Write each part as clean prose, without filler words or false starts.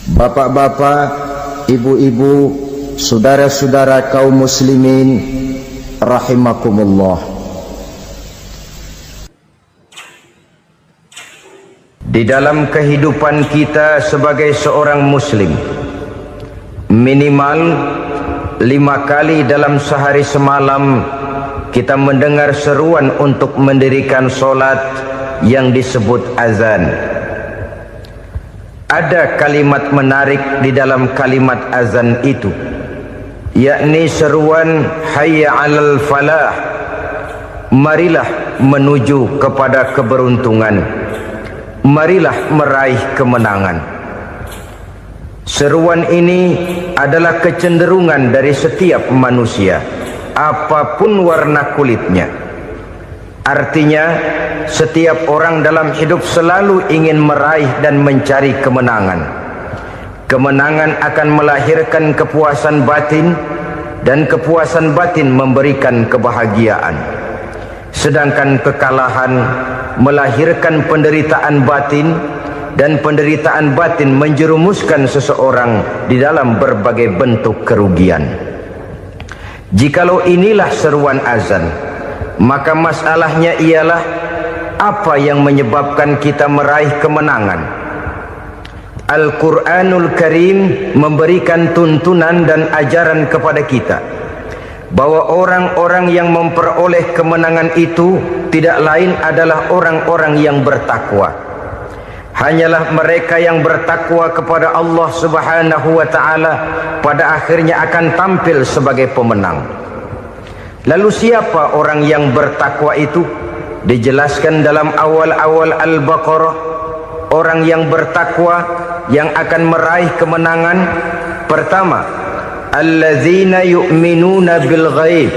Bapak-bapak, ibu-ibu, saudara-saudara kaum muslimin rahimakumullah. Di dalam kehidupan kita sebagai seorang muslim, minimal 5 kali dalam sehari semalam kita mendengar seruan untuk mendirikan solat yang disebut azan. Ada kalimat menarik di dalam kalimat azan itu, yakni seruan hayya 'alal falah, marilah menuju kepada keberuntungan, marilah meraih kemenangan. Seruan ini adalah kecenderungan dari setiap manusia, apapun warna kulitnya. Artinya, setiap orang dalam hidup selalu ingin meraih dan mencari kemenangan. Kemenangan akan melahirkan kepuasan batin, dan kepuasan batin memberikan kebahagiaan. Sedangkan kekalahan melahirkan penderitaan batin, dan penderitaan batin menjerumuskan seseorang di dalam berbagai bentuk kerugian. Jikalau inilah seruan azan, maka masalahnya ialah apa yang menyebabkan kita meraih kemenangan. Al-Quranul Karim memberikan tuntunan dan ajaran kepada kita bahwa orang-orang yang memperoleh kemenangan itu tidak lain adalah orang-orang yang bertakwa. Hanyalah mereka yang bertakwa kepada Allah Subhanahu wa ta'ala pada akhirnya akan tampil sebagai pemenang. Lalu siapa orang yang bertakwa itu? Dijelaskan dalam awal-awal Al-Baqarah, orang yang bertakwa yang akan meraih kemenangan. Pertama, alladzina yu'minuna bil ghaib,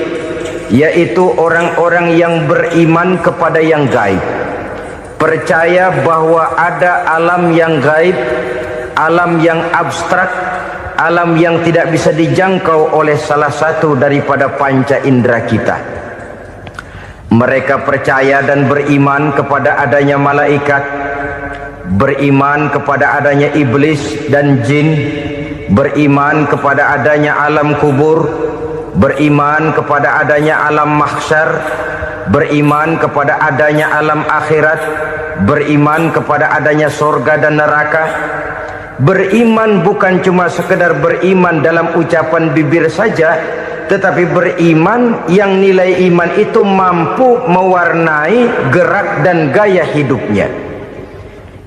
yaitu orang-orang yang beriman kepada yang gaib, percaya bahwa ada alam yang gaib, alam yang abstrak, alam yang tidak bisa dijangkau oleh salah satu daripada panca indera kita. Mereka percaya dan beriman kepada adanya malaikat, beriman kepada adanya iblis dan jin, beriman kepada adanya alam kubur, beriman kepada adanya alam mahsyar, beriman kepada adanya alam akhirat, beriman kepada adanya surga dan neraka. Beriman bukan cuma sekedar beriman dalam ucapan bibir saja, tetapi beriman yang nilai iman itu mampu mewarnai gerak dan gaya hidupnya.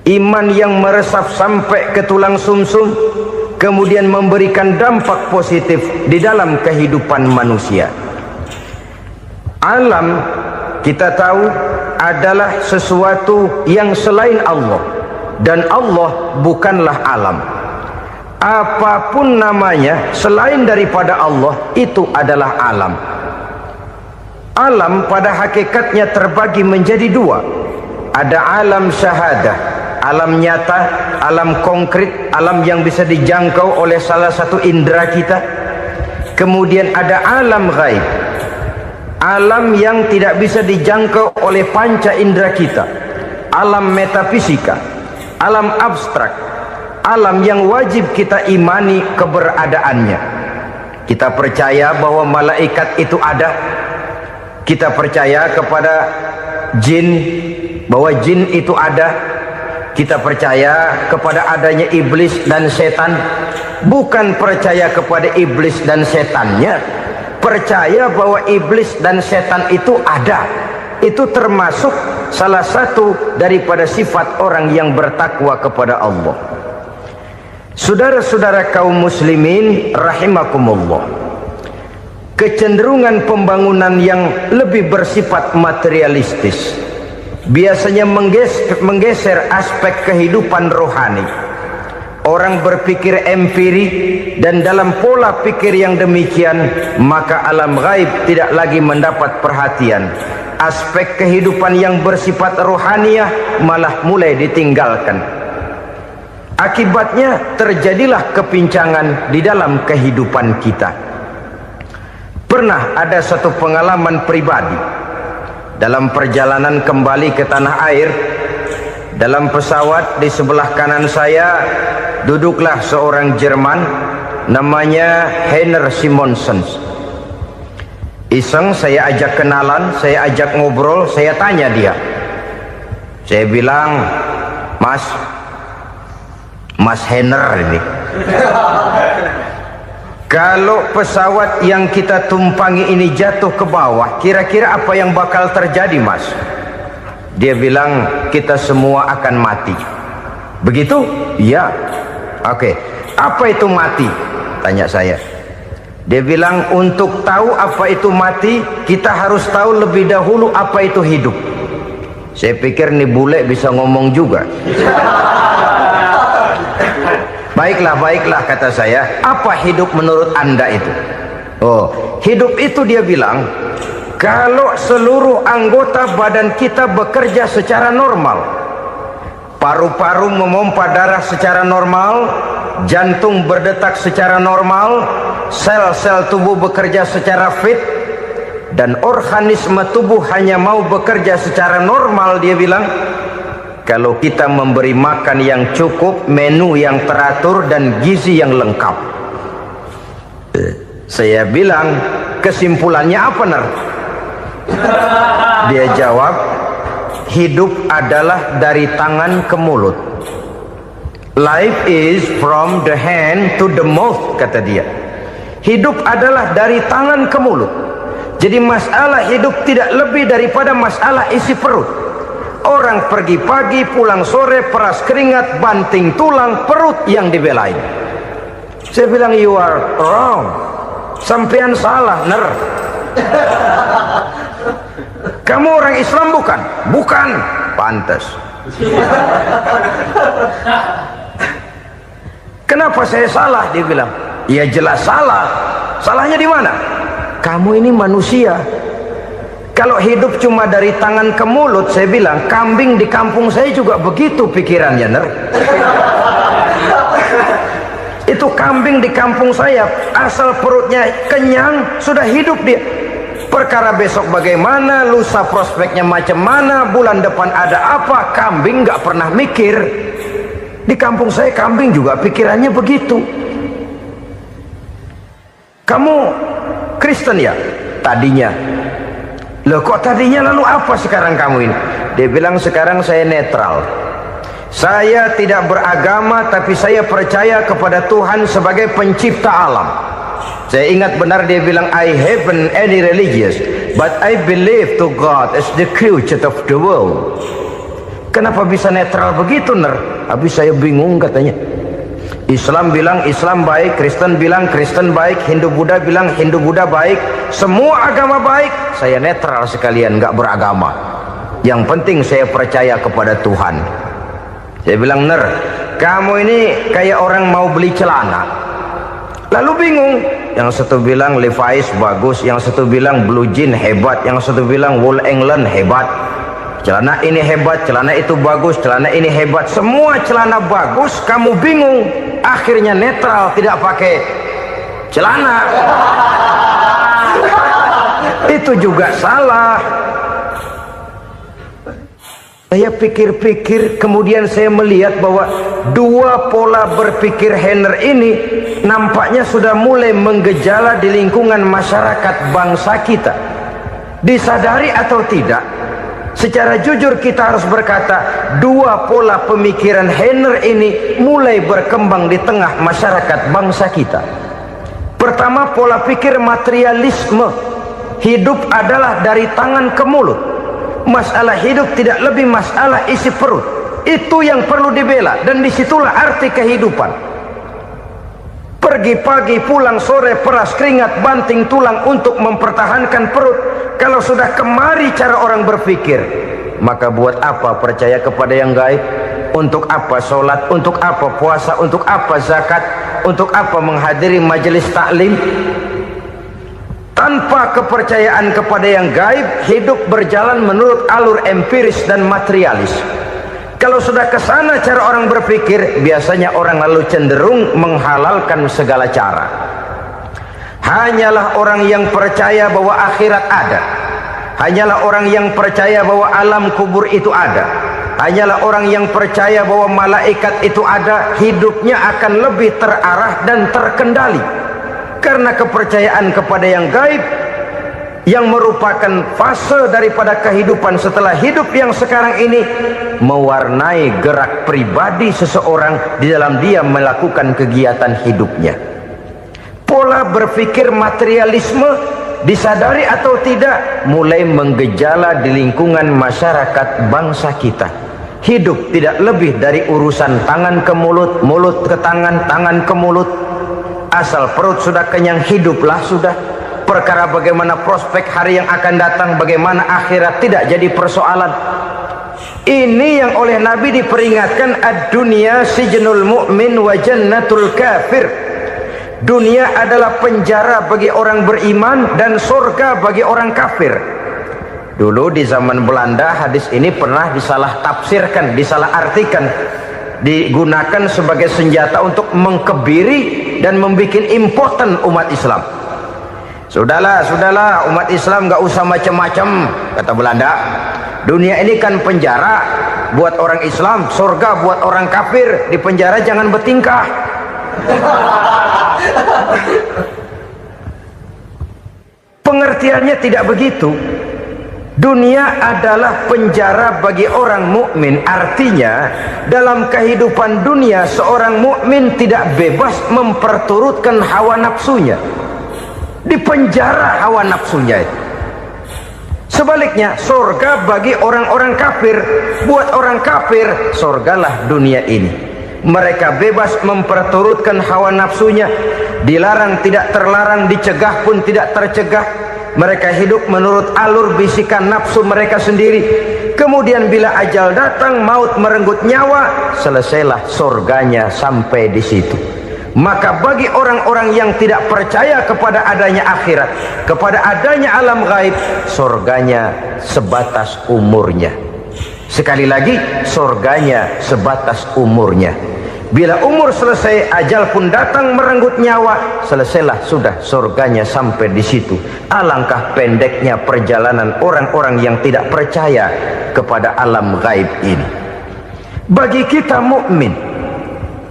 Iman yang meresap sampai ke tulang sumsum, kemudian memberikan dampak positif di dalam kehidupan manusia. Alam, kita tahu, adalah sesuatu yang selain Allah, dan Allah bukanlah alam. Apapun namanya selain daripada Allah, itu adalah alam. Alam pada hakikatnya terbagi menjadi dua. Ada alam syahadah, alam nyata, alam konkret, alam yang bisa dijangkau oleh salah satu indera kita. Kemudian ada alam ghaib, alam yang tidak bisa dijangkau oleh panca indera kita, alam metafisika, alam abstrak, alam yang wajib kita imani keberadaannya. Kita percaya bahwa malaikat itu ada, kita percaya kepada jin, bahwa jin itu ada, kita percaya kepada adanya iblis dan setan. Bukan percaya kepada iblis dan setannya, percaya bahwa iblis dan setan itu ada. Itu termasuk salah satu daripada sifat orang yang bertakwa kepada Allah. Saudara-saudara kaum muslimin rahimakumullah, kecenderungan pembangunan yang lebih bersifat materialistis biasanya menggeser aspek kehidupan rohani. Orang berpikir empiri, dan dalam pola pikir yang demikian maka alam gaib tidak lagi mendapat perhatian. Aspek kehidupan yang bersifat rohaniah malah mulai ditinggalkan. Akibatnya terjadilah kepincangan di dalam kehidupan kita. Pernah ada satu pengalaman pribadi dalam perjalanan kembali ke tanah air. Dalam pesawat di sebelah kanan saya duduklah seorang Jerman namanya Heiner Simonsen. Iseng saya ajak kenalan, saya ajak ngobrol, saya tanya dia. Saya bilang, Mas Heiner ini, kalau pesawat yang kita tumpangi ini jatuh ke bawah, kira-kira apa yang bakal terjadi, Mas? Dia bilang, kita semua akan mati. Begitu? Iya. Oke. Apa itu mati? Tanya saya. Dia bilang, untuk tahu apa itu mati, kita harus tahu lebih dahulu apa itu hidup. Saya pikir nih bule bisa ngomong juga. Baiklah kata saya. Apa hidup menurut Anda itu? Oh, hidup itu dia bilang, kalau seluruh anggota badan kita bekerja secara normal, paru-paru memompa darah secara normal, jantung berdetak secara normal, sel-sel tubuh bekerja secara fit, dan organisme tubuh hanya mau bekerja secara normal. Dia bilang, kalau kita memberi makan yang cukup, menu yang teratur, dan gizi yang lengkap. Saya bilang, kesimpulannya apa, Ner? Dia jawab, hidup adalah dari tangan ke mulut. Life is from the hand to the mouth, kata dia. Hidup adalah dari tangan ke mulut. Jadi masalah hidup tidak lebih daripada masalah isi perut. Orang pergi pagi, pulang sore, peras keringat, banting tulang, perut yang dibelain. Saya bilang, you are wrong. Sampean salah, Ner. Kamu orang Islam bukan? Bukan. Pantas. Kenapa saya salah? Dia bilang, ya jelas salah. Salahnya di mana? Kamu ini manusia. Kalau hidup cuma dari tangan ke mulut, saya bilang, kambing di kampung saya juga begitu pikirannya, Ner. Itu kambing di kampung saya, asal perutnya kenyang, sudah hidup dia. Perkara besok bagaimana, lusa prospeknya macam mana, bulan depan ada apa, kambing nggak pernah mikir. Di kampung saya kambing juga pikirannya begitu. Kamu Kristen ya? Tadinya. Loh kok tadinya, lalu apa sekarang kamu ini? Dia bilang, sekarang saya netral. Saya tidak beragama, tapi saya percaya kepada Tuhan sebagai pencipta alam. Saya ingat benar dia bilang, I haven't any religious, but I believe to God as the creator of the world. Kenapa bisa netral begitu, Ner? Habis saya bingung katanya. Islam bilang Islam baik, Kristen bilang Kristen baik, Hindu Buddha bilang Hindu Buddha baik, semua agama baik. Saya netral sekalian, nggak beragama. Yang penting saya percaya kepada Tuhan. Saya bilang, Ner, kamu ini kayak orang mau beli celana, lalu bingung. Yang satu bilang Levi's bagus, yang satu bilang Blue Jean hebat, yang satu bilang Wool England hebat. Celana ini hebat, celana itu bagus, celana ini hebat, semua celana bagus, kamu bingung. Akhirnya netral, tidak pakai celana. Itu juga salah. Saya pikir-pikir, kemudian saya melihat bahwa dua pola berpikir Heiner ini nampaknya sudah mulai menggejala di lingkungan masyarakat bangsa kita. Disadari atau tidak, secara jujur kita harus berkata, dua pola pemikiran Heiner ini mulai berkembang di tengah masyarakat bangsa kita. Pertama, pola pikir materialisme. Hidup adalah dari tangan ke mulut. Masalah hidup tidak lebih masalah isi perut. Itu yang perlu dibela, dan disitulah arti kehidupan. Pergi pagi, pulang sore, peras keringat, banting tulang untuk mempertahankan perut. Kalau sudah kemari cara orang berpikir, maka buat apa percaya kepada yang gaib? Untuk apa sholat? Untuk apa puasa? Untuk apa zakat? Untuk apa menghadiri majelis taklim? Tanpa kepercayaan kepada yang gaib, hidup berjalan menurut alur empiris dan materialis. Kalau sudah ke sana cara orang berpikir, biasanya orang lalu cenderung menghalalkan segala cara. Hanyalah orang yang percaya bahwa akhirat ada, hanyalah orang yang percaya bahwa alam kubur itu ada, hanyalah orang yang percaya bahwa malaikat itu ada, hidupnya akan lebih terarah dan terkendali. Karena kepercayaan kepada yang gaib, yang merupakan fase daripada kehidupan setelah hidup yang sekarang ini, mewarnai gerak pribadi seseorang di dalam dia melakukan kegiatan hidupnya. Pola berpikir materialisme, disadari atau tidak, mulai menggejala di lingkungan masyarakat bangsa kita. Hidup tidak lebih dari urusan tangan ke mulut, mulut ke tangan, tangan ke mulut. Asal perut sudah kenyang, hiduplah sudah. Perkara bagaimana prospek hari yang akan datang, bagaimana akhirat, tidak jadi persoalan. Ini yang oleh Nabi diperingatkan, ad-dunya sijnul mu'min wa jannatul kafir. Dunia adalah penjara bagi orang beriman dan surga bagi orang kafir. Dulu di zaman Belanda hadis ini pernah disalah tafsirkan, disalah artikan, digunakan sebagai senjata untuk mengkebiri dan membuat impoten umat Islam. Sudahlah umat Islam gak usah macam-macam, kata Belanda. Dunia ini kan penjara buat orang Islam, surga buat orang kafir. Di penjara jangan bertingkah. Pengertiannya tidak begitu. Dunia adalah penjara bagi orang mukmin. Artinya dalam kehidupan dunia seorang mukmin tidak bebas memperturutkan hawa nafsunya. Di penjara hawa nafsunya itu. Sebaliknya surga bagi orang-orang kafir. Buat orang kafir surgalah dunia ini. Mereka bebas memperturutkan hawa nafsunya, dilarang tidak terlarang, dicegah pun tidak tercegah. Mereka hidup menurut alur bisikan nafsu mereka sendiri. Kemudian bila ajal datang, maut merenggut nyawa, selesailah surganya sampai di situ. Maka bagi orang-orang yang tidak percaya kepada adanya akhirat, kepada adanya alam gaib, surganya sebatas umurnya. Sekali lagi, surganya sebatas umurnya. Bila umur selesai, ajal pun datang merenggut nyawa, selesailah sudah surganya sampai di situ. Alangkah pendeknya perjalanan orang-orang yang tidak percaya kepada alam gaib ini. Bagi kita mukmin,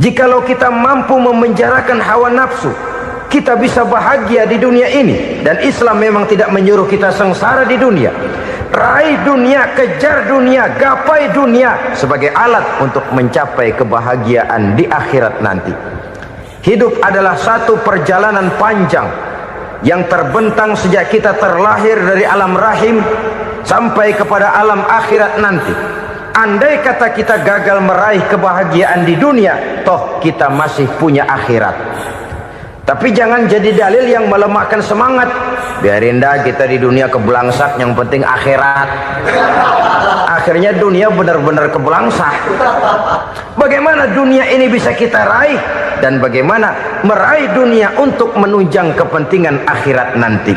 jikalau kita mampu memenjarakan hawa nafsu, kita bisa bahagia di dunia ini. Dan Islam memang tidak menyuruh kita sengsara di dunia. Raih dunia, kejar dunia, gapai dunia sebagai alat untuk mencapai kebahagiaan di akhirat nanti. Hidup adalah satu perjalanan panjang yang terbentang sejak kita terlahir dari alam rahim sampai kepada alam akhirat nanti. Andai kata kita gagal meraih kebahagiaan di dunia, toh kita masih punya akhirat. Tapi jangan jadi dalil yang melemahkan semangat. Biarin dah kita di dunia kebelangsak, yang penting akhirat. Akhirnya dunia benar-benar kebelangsak. Bagaimana dunia ini bisa kita raih, dan bagaimana meraih dunia untuk menunjang kepentingan akhirat nanti.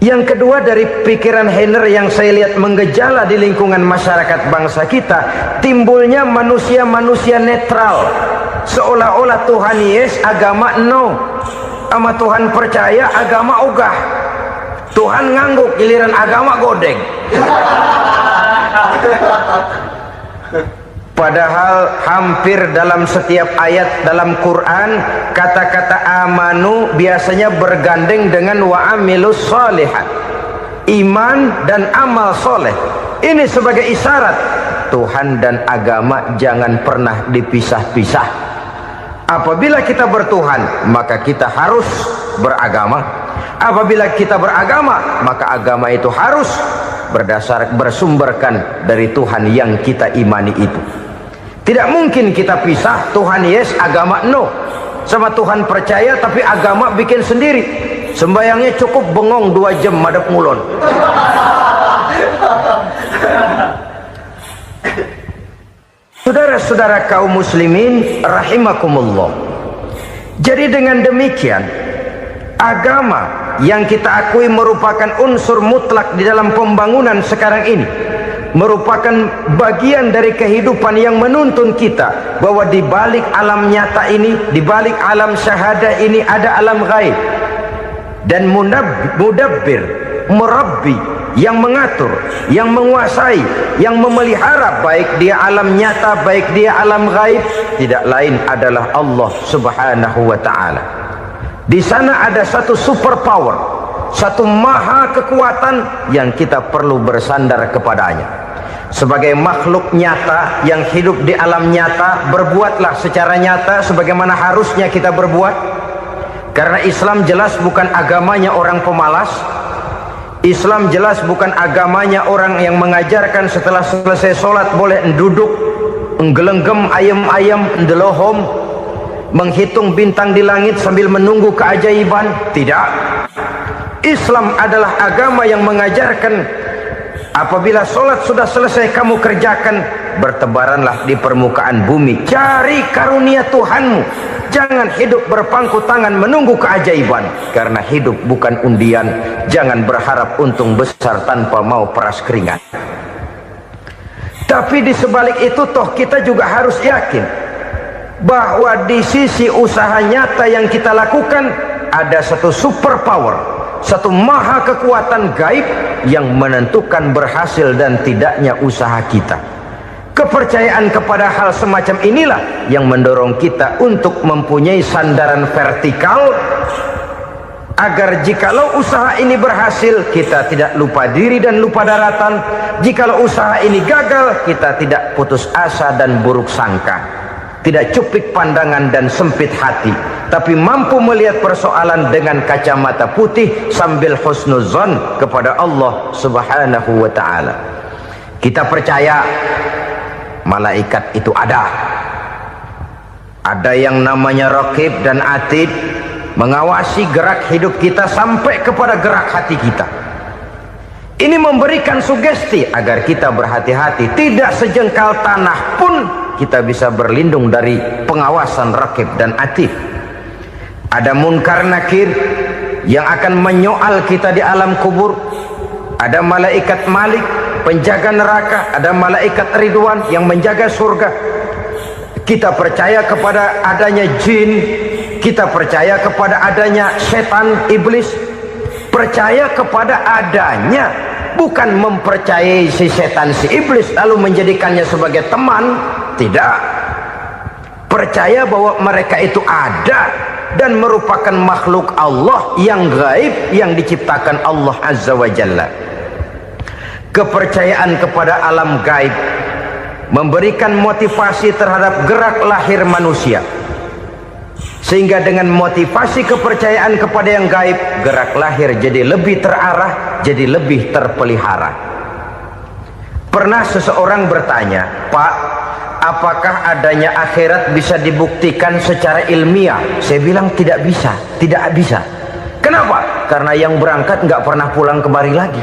Yang kedua, dari pikiran Heiner yang saya lihat menggejala di lingkungan masyarakat bangsa kita, timbulnya manusia-manusia netral. Seolah-olah Tuhan yes, agama no. Sama Tuhan percaya, agama ogah. Tuhan ngangguk, giliran agama godeng. Padahal hampir dalam setiap ayat dalam Quran, kata-kata amanu biasanya bergandeng dengan wa amilus sholihat. Iman dan amal soleh. Ini sebagai isyarat Tuhan dan agama jangan pernah dipisah-pisah. Apabila kita bertuhan, maka kita harus beragama. Apabila kita beragama, maka agama itu harus bersumberkan dari Tuhan yang kita imani itu. Tidak mungkin kita pisah, Tuhan yes, agama no. Sama Tuhan percaya tapi agama bikin sendiri. Sembayangnya cukup bengong 2 jam madep ngulon. Saudara-saudara kaum muslimin rahimakumullah. Jadi dengan demikian, agama yang kita akui merupakan unsur mutlak di dalam pembangunan sekarang ini, merupakan bagian dari kehidupan yang menuntun kita bahwa di balik alam nyata ini, di balik alam syahadah ini ada alam gaib. Dan mudabbir, murabbi, yang mengatur, yang menguasai, yang memelihara, baik dia alam nyata, baik dia alam gaib, tidak lain adalah Allah Subhanahu wa ta'ala. Di sana ada satu super power, satu maha kekuatan yang kita perlu bersandar kepadanya. Sebagai makhluk nyata yang hidup di alam nyata, berbuatlah secara nyata sebagaimana harusnya kita berbuat. Karena Islam jelas bukan agamanya orang pemalas. Islam jelas bukan agamanya orang yang mengajarkan setelah selesai sholat boleh duduk, nggelenggem ayam-ayam, ndelohom, menghitung bintang di langit sambil menunggu keajaiban. Tidak. Islam adalah agama yang mengajarkan apabila sholat sudah selesai kamu kerjakan, bertebaranlah di permukaan bumi, cari karunia Tuhanmu. Jangan hidup berpangku tangan menunggu keajaiban, karena hidup bukan undian. Jangan berharap untung besar tanpa mau peras keringat. Tapi di sebalik itu toh kita juga harus yakin bahwa di sisi usaha nyata yang kita lakukan ada satu super power, satu maha kekuatan gaib yang menentukan berhasil dan tidaknya usaha kita. Kepercayaan kepada hal semacam inilah yang mendorong kita untuk mempunyai sandaran vertikal, agar jikalau usaha ini berhasil, kita tidak lupa diri dan lupa daratan. Jikalau usaha ini gagal, kita tidak putus asa dan buruk sangka, tidak cupik pandangan dan sempit hati, tapi mampu melihat persoalan dengan kacamata putih sambil husnuzon kepada Allah Subhanahu wa ta'ala. Kita percaya malaikat itu ada yang namanya Raqib dan Atid, mengawasi gerak hidup kita sampai kepada gerak hati kita. Ini memberikan sugesti agar kita berhati-hati, tidak sejengkal tanah pun kita bisa berlindung dari pengawasan Raqib dan Atid. Ada Munkar Nakir yang akan menyoal kita di alam kubur. Ada malaikat Malik, penjaga neraka. Ada malaikat Ridwan yang menjaga surga. Kita percaya kepada adanya jin, kita percaya kepada adanya setan, iblis. Percaya kepada adanya, bukan mempercayai si setan, si iblis lalu menjadikannya sebagai teman. Tidak. Percaya bahwa mereka itu ada dan merupakan makhluk Allah yang gaib, yang diciptakan Allah Azza wa Jalla. Kepercayaan kepada alam gaib memberikan motivasi terhadap gerak lahir manusia, sehingga dengan motivasi kepercayaan kepada yang gaib, gerak lahir jadi lebih terarah, jadi lebih terpelihara. Pernah seseorang bertanya, "Pak, apakah adanya akhirat bisa dibuktikan secara ilmiah?" Saya bilang tidak bisa, tidak bisa. Kenapa? Karena yang berangkat nggak pernah pulang kemari lagi.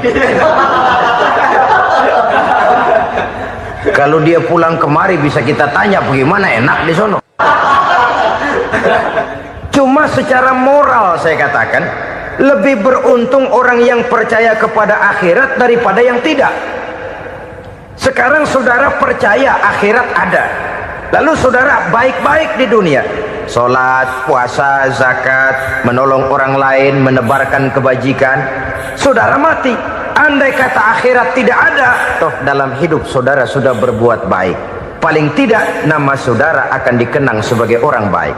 Kalau dia pulang kemari bisa kita tanya bagaimana enak di sono. Cuma secara moral saya katakan, lebih beruntung orang yang percaya kepada akhirat daripada yang tidak. Sekarang saudara percaya akhirat ada, lalu saudara baik-baik di dunia, sholat, puasa, zakat, menolong orang lain, menebarkan kebajikan. Saudara mati, andai kata akhirat tidak ada, toh dalam hidup saudara sudah berbuat baik, paling tidak nama saudara akan dikenang sebagai orang baik.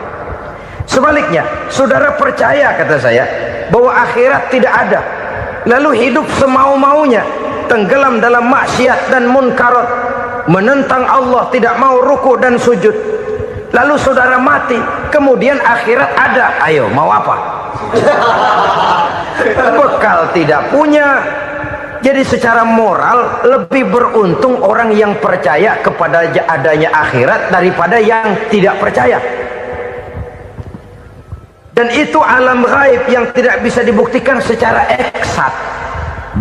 Sebaliknya, saudara percaya, kata saya, bahwa akhirat tidak ada, lalu hidup semau-maunya, tenggelam dalam maksiat dan munkarat, menentang Allah, tidak mau ruku dan sujud, lalu saudara mati, kemudian akhirat ada, ayo mau apa? Bekal tidak punya. Jadi secara moral lebih beruntung orang yang percaya kepada adanya akhirat daripada yang tidak percaya. Dan itu alam gaib yang tidak bisa dibuktikan secara eksat.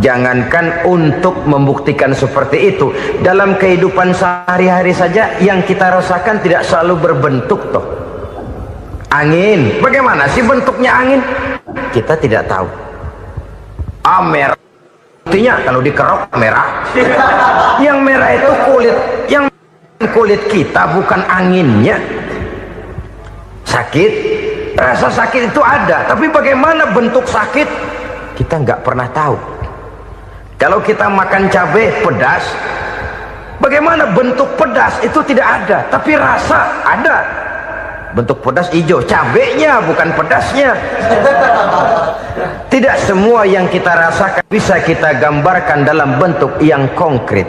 Jangankan untuk membuktikan seperti itu, dalam kehidupan sehari-hari saja yang kita rasakan tidak selalu berbentuk toh. Angin, bagaimana sih bentuknya angin? Kita tidak tahu. Merah, buktinya kalau dikerok merah. Yang merah itu kulit, yang kulit kita bukan anginnya. Sakit, rasa sakit itu ada, tapi bagaimana bentuk sakit kita nggak pernah tahu. Kalau kita makan cabai pedas, bagaimana bentuk pedas itu tidak ada, tapi rasa ada. Bentuk pedas hijau, cabenya bukan pedasnya. Tidak semua yang kita rasakan bisa kita gambarkan dalam bentuk yang konkret.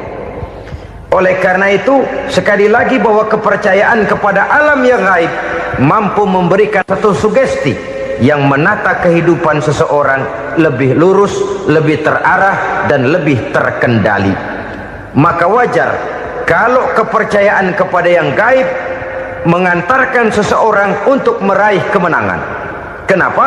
Oleh karena itu, sekali lagi bahwa kepercayaan kepada alam yang gaib mampu memberikan satu sugesti yang menata kehidupan seseorang lebih lurus, lebih terarah, dan lebih terkendali. Maka wajar kalau kepercayaan kepada yang gaib mengantarkan seseorang untuk meraih kemenangan. Kenapa?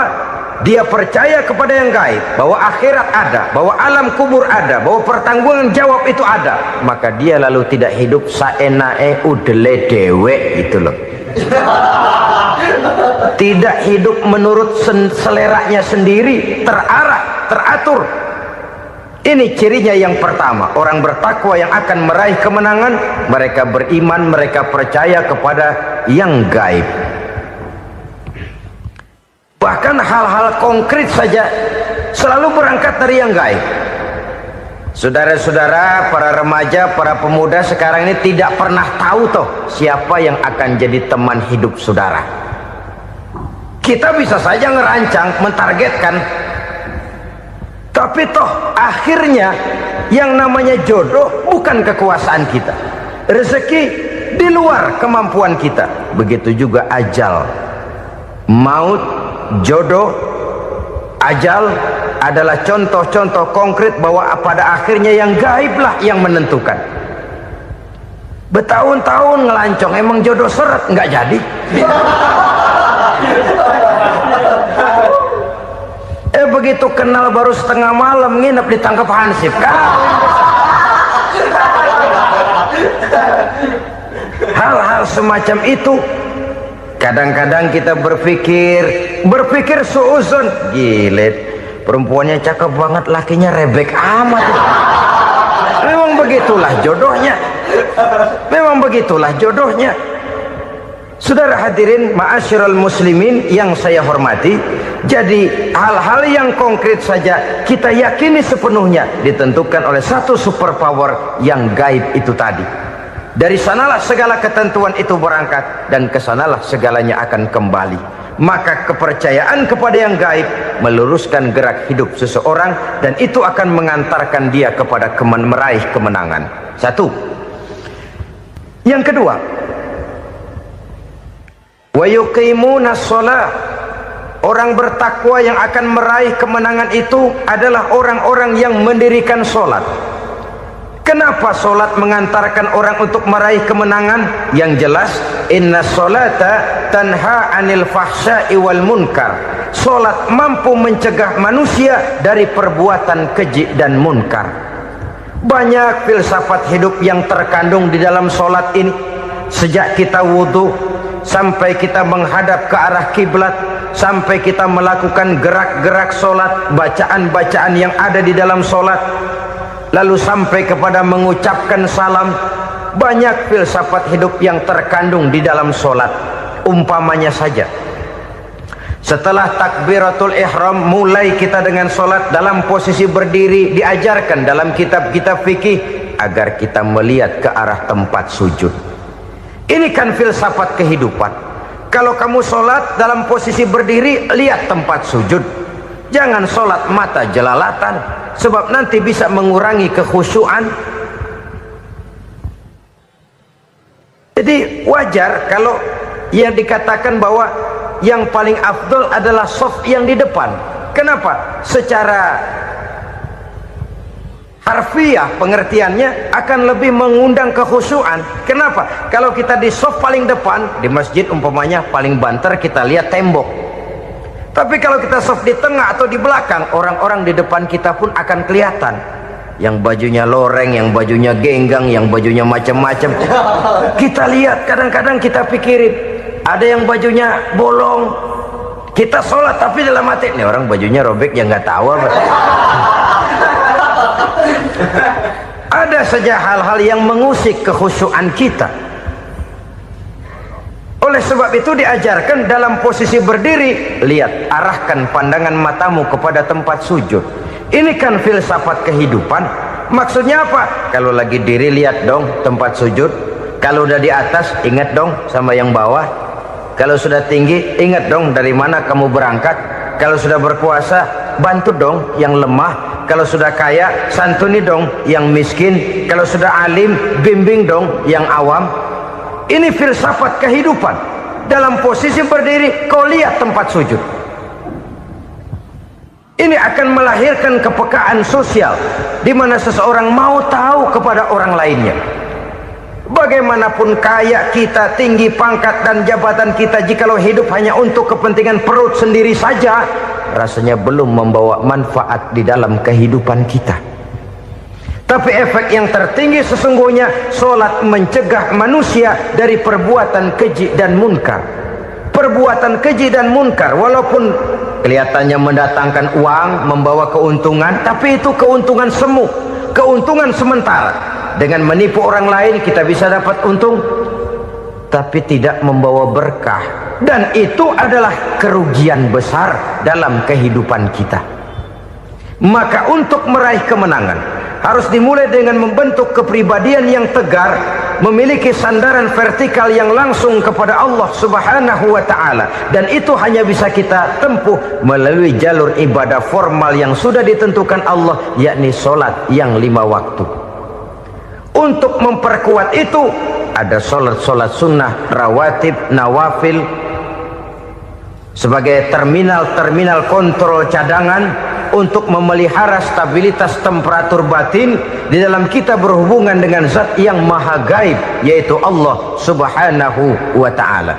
Dia percaya kepada yang gaib, bahwa akhirat ada, bahwa alam kubur ada, bahwa pertanggungan jawab itu ada. Maka dia lalu tidak hidup saenae udele dewe, itu loh. Tidak hidup menurut seleranya sendiri, terarah, teratur. Ini cirinya yang pertama. Orang bertakwa yang akan meraih kemenangan, mereka beriman, mereka percaya kepada yang gaib. Bahkan hal-hal konkret saja selalu berangkat dari yang gaib. Saudara-saudara, para remaja, para pemuda sekarang ini tidak pernah tahu toh siapa yang akan jadi teman hidup saudara. Kita bisa saja ngerancang, mentargetkan, tapi toh akhirnya yang namanya jodoh bukan kekuasaan kita. Rezeki di luar kemampuan kita. Begitu juga ajal, maut, jodoh, ajal adalah contoh-contoh konkret bahwa pada akhirnya yang gaiblah yang menentukan. Bertahun-tahun ngelancong, emang jodoh seret, nggak jadi. Begitu kenal baru setengah malam nginep ditangkap hansip kan. Hal-hal semacam itu kadang-kadang kita berpikir suuzon, gilet, perempuannya cakep banget, lakinya rebek amat. Memang begitulah jodohnya. Memang begitulah jodohnya. Saudara hadirin ma'asyiral muslimin yang saya hormati, jadi hal-hal yang konkret saja kita yakini sepenuhnya ditentukan oleh satu superpower yang gaib itu tadi. Dari sanalah segala ketentuan itu berangkat, dan kesanalah segalanya akan kembali. Maka kepercayaan kepada yang gaib meluruskan gerak hidup seseorang, dan itu akan mengantarkan dia kepada meraih kemenangan. Satu. Yang kedua, wa yuqimuna shalah. Orang bertakwa yang akan meraih kemenangan itu adalah orang-orang yang mendirikan sholat. Kenapa sholat mengantarkan orang untuk meraih kemenangan? Yang jelas, inna sholata tanha anil fahsya'i wal munkar. Sholat mampu mencegah manusia dari perbuatan keji dan munkar. Banyak filsafat hidup yang terkandung di dalam sholat ini. Sejak kita wudhu sampai kita menghadap ke arah kiblat, sampai kita melakukan gerak-gerak sholat, bacaan-bacaan yang ada di dalam sholat, lalu sampai kepada mengucapkan salam. Banyak filsafat hidup yang terkandung di dalam sholat. Umpamanya saja, setelah takbiratul ihram, mulai kita dengan sholat dalam posisi berdiri. Diajarkan dalam kitab-kitab fikih agar kita melihat ke arah tempat sujud. Ini kan filsafat kehidupan. Kalau kamu sholat dalam posisi berdiri, lihat tempat sujud. Jangan sholat mata jelalatan, sebab nanti bisa mengurangi kekhusyuan. Jadi wajar kalau yang dikatakan bahwa yang paling afdol adalah shaf yang di depan. Kenapa? Secara harfiah pengertiannya akan lebih mengundang kekhusyuan. Kenapa? Kalau kita di shaf paling depan di masjid umpamanya paling banter, kita lihat tembok. Tapi kalau kita shaf di tengah atau di belakang, orang-orang di depan kita pun akan kelihatan. Yang bajunya loreng, yang bajunya genggang, yang bajunya macam-macam. Kita lihat, kadang-kadang kita pikirin, ada yang bajunya bolong. Kita sholat tapi dalam hati, nih orang bajunya robek, yang nggak tahu apa. Ada saja hal-hal yang mengusik kekhusyuan kita. Oleh sebab itu diajarkan dalam posisi berdiri, lihat, arahkan pandangan matamu kepada tempat sujud. Ini kan filsafat kehidupan. Maksudnya apa? Kalau lagi diri lihat dong tempat sujud. Kalau udah di atas ingat dong sama yang bawah. Kalau sudah tinggi ingat dong dari mana kamu berangkat. Kalau sudah berkuasa bantu dong yang lemah. Kalau sudah kaya santuni dong yang miskin. Kalau sudah alim bimbing dong yang awam. Ini filsafat kehidupan. Dalam posisi berdiri kau lihat tempat sujud. Ini akan melahirkan kepekaan sosial di mana seseorang mau tahu kepada orang lainnya. Bagaimanapun kaya kita, tinggi pangkat dan jabatan kita, jikalau hidup hanya untuk kepentingan perut sendiri saja, rasanya belum membawa manfaat di dalam kehidupan kita. Tapi efek yang tertinggi sesungguhnya, solat mencegah manusia dari perbuatan keji dan munkar. Perbuatan keji dan munkar walaupun kelihatannya mendatangkan uang, membawa keuntungan, tapi itu keuntungan semu, keuntungan sementara. Dengan menipu orang lain kita bisa dapat untung, tapi tidak membawa berkah, dan itu adalah kerugian besar dalam kehidupan kita. Maka untuk meraih kemenangan harus dimulai dengan membentuk kepribadian yang tegar, memiliki sandaran vertikal yang langsung kepada Allah Subhanahu wa ta'ala, dan itu hanya bisa kita tempuh melalui jalur ibadah formal yang sudah ditentukan Allah, yakni solat yang 5 waktu. Untuk memperkuat itu ada solat-solat sunnah, rawatib, nawafil sebagai terminal kontrol cadangan untuk memelihara stabilitas temperatur batin di dalam kita berhubungan dengan zat yang maha gaib, yaitu Allah Subhanahu wa ta'ala.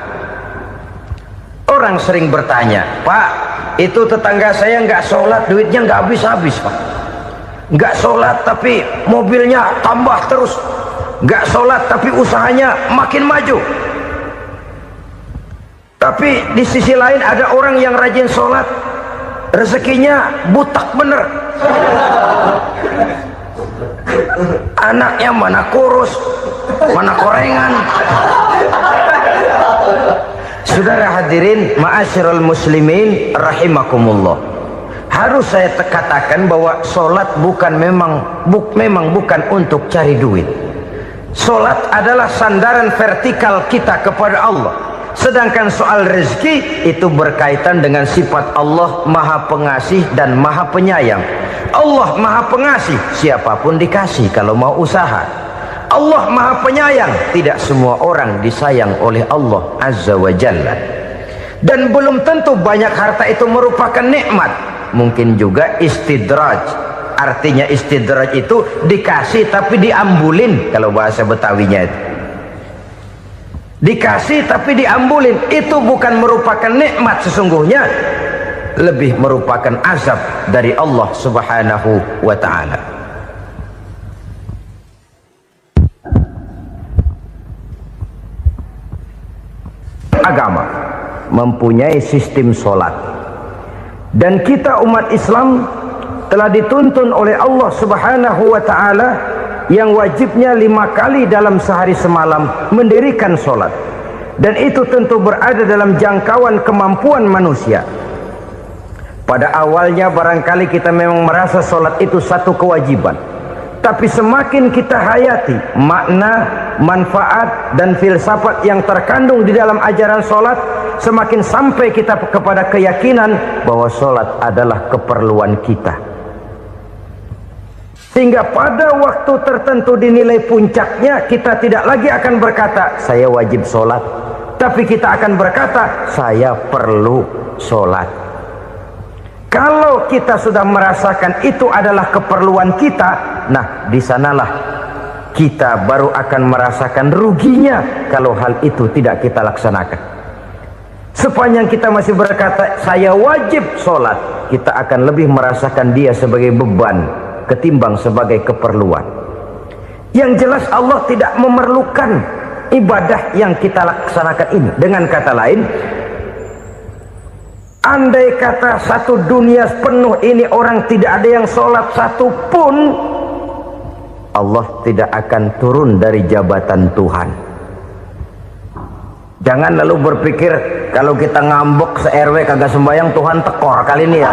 Orang sering bertanya, Pak, itu tetangga saya nggak sholat, duitnya nggak habis-habis, Pak. Nggak sholat tapi mobilnya tambah terus. Nggak sholat tapi usahanya makin maju. Tapi di sisi lain ada orang yang rajin sholat, rezekinya butak bener. Anaknya mana kurus, mana korengan. Saudara hadirin ma'asyiral muslimin rahimakumullah, harus saya katakan bahwa solat memang bukan untuk cari duit. Solat adalah sandaran vertikal kita kepada Allah. Sedangkan soal rezeki itu berkaitan dengan sifat Allah maha pengasih dan maha penyayang. Allah maha pengasih, siapapun dikasih kalau mau usaha. Allah maha penyayang, tidak semua orang disayang oleh Allah Azza wa Jalla. Dan belum tentu banyak harta itu merupakan nikmat. Mungkin juga istidraj. Artinya istidraj itu dikasih tapi diambulin, kalau bahasa Betawinya itu. Dikasih tapi diambulin, itu bukan merupakan nikmat sesungguhnya, lebih merupakan azab dari Allah Subhanahu wa ta'ala. Agama mempunyai sistem solat, dan kita umat Islam telah dituntun oleh Allah Subhanahu wa ta'ala yang wajibnya 5 kali dalam sehari semalam mendirikan solat, dan itu tentu berada dalam jangkauan kemampuan manusia. Pada awalnya barangkali kita memang merasa solat itu satu kewajiban, tapi semakin kita hayati makna, manfaat dan filsafat yang terkandung di dalam ajaran solat, semakin sampai kita kepada keyakinan bahwa solat adalah keperluan kita. Sehingga pada waktu tertentu dinilai puncaknya, kita tidak lagi akan berkata saya wajib sholat, tapi kita akan berkata saya perlu sholat. Kalau kita sudah merasakan itu adalah keperluan kita, nah di sanalah kita baru akan merasakan ruginya kalau hal itu tidak kita laksanakan. Sepanjang kita masih berkata saya wajib sholat, kita akan lebih merasakan dia sebagai beban ketimbang sebagai keperluan. Yang jelas Allah tidak memerlukan ibadah yang kita laksanakan ini. Dengan kata lain, andai kata satu dunia penuh ini orang tidak ada yang sholat satu pun, Allah tidak akan turun dari jabatan Tuhan. Jangan lalu berpikir kalau kita ngambek se-RW kagak sembahyang Tuhan tekor kali ini ya.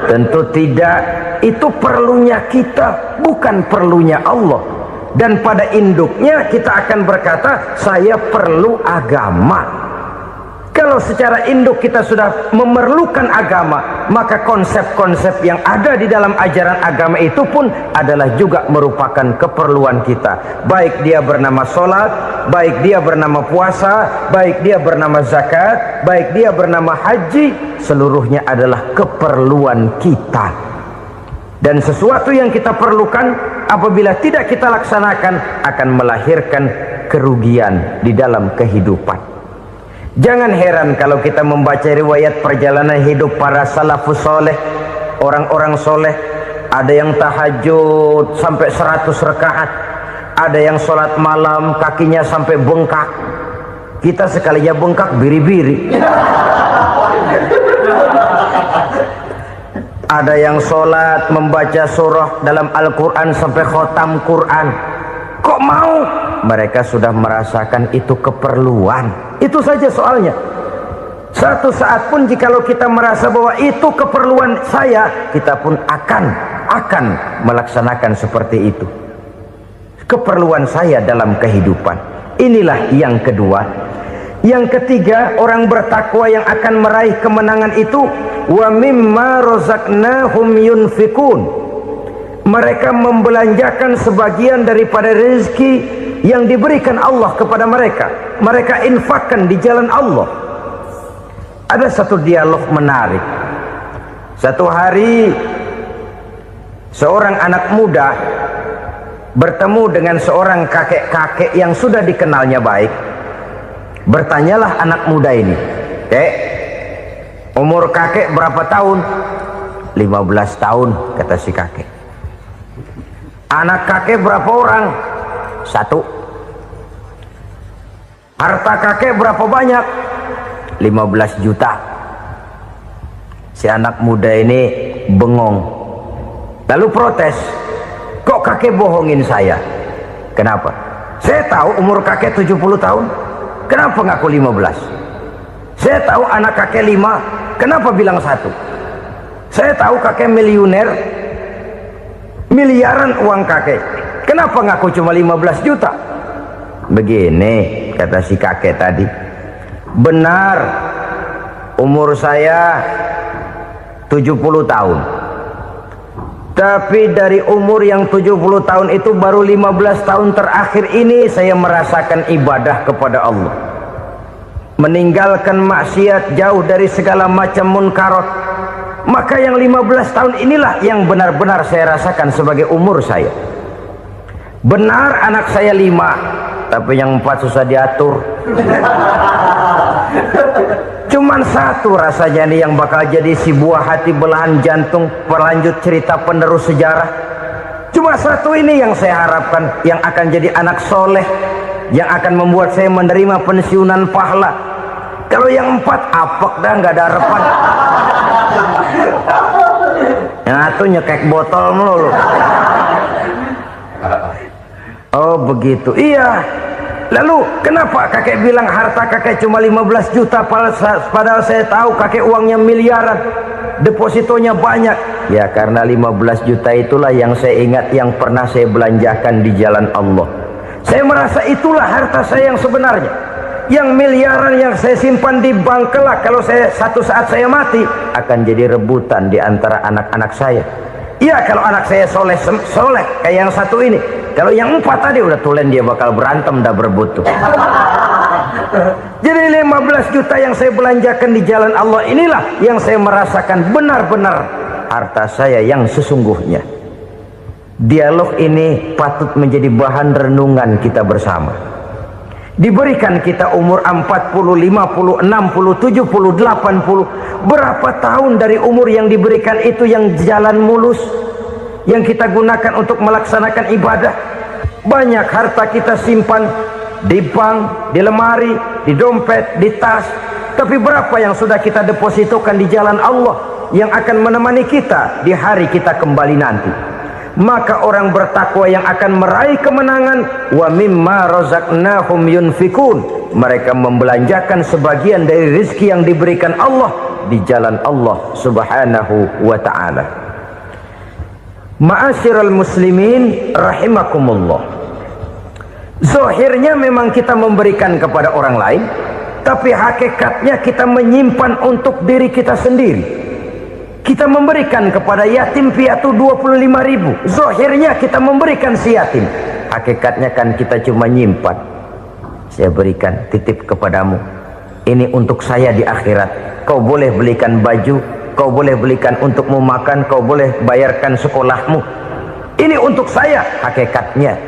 Tentu tidak. Itu perlunya kita, bukan perlunya Allah. Dan pada induknya kita akan berkata, saya perlu agama. Kalau secara induk kita sudah memerlukan agama, maka konsep-konsep yang ada di dalam ajaran agama itu pun adalah juga merupakan keperluan kita. Baik dia bernama sholat, baik dia bernama puasa, baik dia bernama zakat, baik dia bernama haji, seluruhnya adalah keperluan kita. Dan sesuatu yang kita perlukan apabila tidak kita laksanakan akan melahirkan kerugian di dalam kehidupan. Jangan heran kalau kita membaca riwayat perjalanan hidup para salafus soleh, orang-orang soleh. Ada yang tahajud sampai 100 rakaat, ada yang sholat malam kakinya sampai bengkak. Kita sekalinya bengkak biri-biri. Ada yang sholat membaca surah dalam Al-Quran sampai khotam Quran. Kok mau? Mereka sudah merasakan itu keperluan. Itu saja soalnya. Satu saat pun jikalau kita merasa bahwa itu keperluan saya, kita pun akan melaksanakan seperti itu. Keperluan saya dalam kehidupan. Inilah yang kedua. Yang ketiga, orang bertakwa yang akan meraih kemenangan itu, wa mimma razaqnahum yunfikun. Mereka membelanjakan sebagian daripada rezeki yang diberikan Allah kepada mereka. Mereka infakkan di jalan Allah. Ada satu dialog menarik. Satu hari seorang anak muda bertemu dengan seorang kakek-kakek yang sudah dikenalnya baik. Bertanyalah anak muda ini, "Kek, umur kakek berapa tahun?" 15 tahun, kata si kakek. Anak kakek berapa orang? 1. Harta kakek berapa banyak? 15 juta. Si anak muda ini bengong, lalu protes, "Kok kakek bohongin saya?" "Kenapa?" "Saya tahu umur kakek 70 tahun. Kenapa ngaku 15? Saya tahu anak kakek 5. Kenapa bilang 1? Saya tahu kakek miliuner, miliaran uang kakek. Kenapa ngaku cuma 15 juta? Begini, kata si kakek tadi. Benar, umur saya 70 tahun. Tapi dari umur yang 70 tahun itu baru 15 tahun terakhir ini saya merasakan ibadah kepada Allah. Meninggalkan maksiat, jauh dari segala macam munkarat. Maka yang 15 tahun inilah yang benar-benar saya rasakan sebagai umur saya. Benar anak saya 5, tapi yang 4 susah diatur. Cuman 1 rasanya nih yang bakal jadi si buah hati, belahan jantung, pelanjut cerita penerus sejarah. Cuma 1 ini yang saya harapkan, yang akan jadi anak soleh, yang akan membuat saya menerima pensiunan pahala. Kalau yang 4 apek dah, nggak ada harapan. Yang 1 nyekek botol melulu. Oh begitu, iya. Lalu kenapa kakek bilang harta kakek cuma 15 juta padahal saya tahu kakek uangnya miliaran, depositonya banyak? Ya karena 15 juta itulah yang saya ingat yang pernah saya belanjakan di jalan Allah. Saya merasa itulah harta saya yang sebenarnya. Yang miliaran yang saya simpan di bank kelak, kalau saya satu saat saya mati, akan jadi rebutan di antara anak-anak saya. Iya kalau anak saya soleh kayak yang 1 ini. Kalau yang 4 tadi udah tulen dia bakal berantem dah berebut tuh. Jadi 15 juta yang saya belanjakan di jalan Allah inilah yang saya merasakan benar-benar harta saya yang sesungguhnya. Dialog ini patut menjadi bahan renungan kita bersama. Diberikan kita umur 40, 50, 60, 70, 80. Berapa tahun dari umur yang diberikan itu yang jalan mulus, yang kita gunakan untuk melaksanakan ibadah? Banyak harta kita simpan di bank, di lemari, di dompet, di tas. Tapi berapa yang sudah kita depositokan di jalan Allah yang akan menemani kita di hari kita kembali nanti? Maka orang bertakwa yang akan meraih kemenangan, wa mimma razaqnahum yunfikun. Mereka membelanjakan sebagian dari rezeki yang diberikan Allah di jalan Allah subhanahu wa ta'ala. Ma'asyiral muslimin rahimakumullah, zahirnya memang kita memberikan kepada orang lain, tapi hakikatnya kita menyimpan untuk diri kita sendiri. Kita memberikan kepada yatim piatu 25.000, zahirnya kita memberikan si yatim, hakikatnya kan kita cuma nyimpan. Saya berikan, titip kepadamu, ini untuk saya di akhirat. Kau boleh belikan baju, kau boleh belikan untukmu makan, kau boleh bayarkan sekolahmu, ini untuk saya. Hakikatnya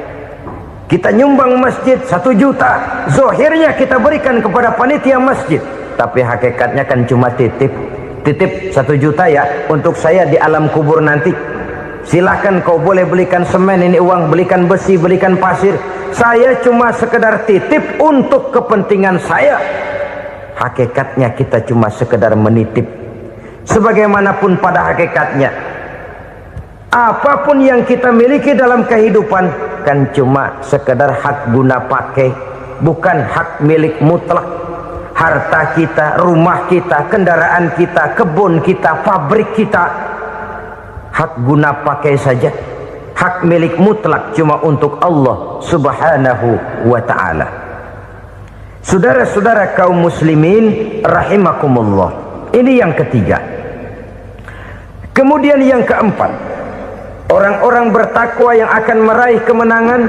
kita nyumbang masjid 1 juta, zahirnya kita berikan kepada panitia masjid, tapi hakikatnya kan cuma titip 1 juta ya, untuk saya di alam kubur nanti. Silahkan kau boleh belikan semen, ini uang, belikan besi, belikan pasir, saya cuma sekedar titip untuk kepentingan saya. Hakikatnya kita cuma sekedar menitip. Sebagaimanapun pada hakikatnya, apapun yang kita miliki dalam kehidupan kan cuma sekedar hak guna pakai, bukan hak milik mutlak. Harta kita, rumah kita, kendaraan kita, kebun kita, pabrik kita, hak guna pakai saja. Hak milik mutlak cuma untuk Allah subhanahu wa ta'ala. Saudara-saudara kaum muslimin rahimakumullah, ini yang ketiga. Kemudian yang keempat, orang-orang bertakwa yang akan meraih kemenangan,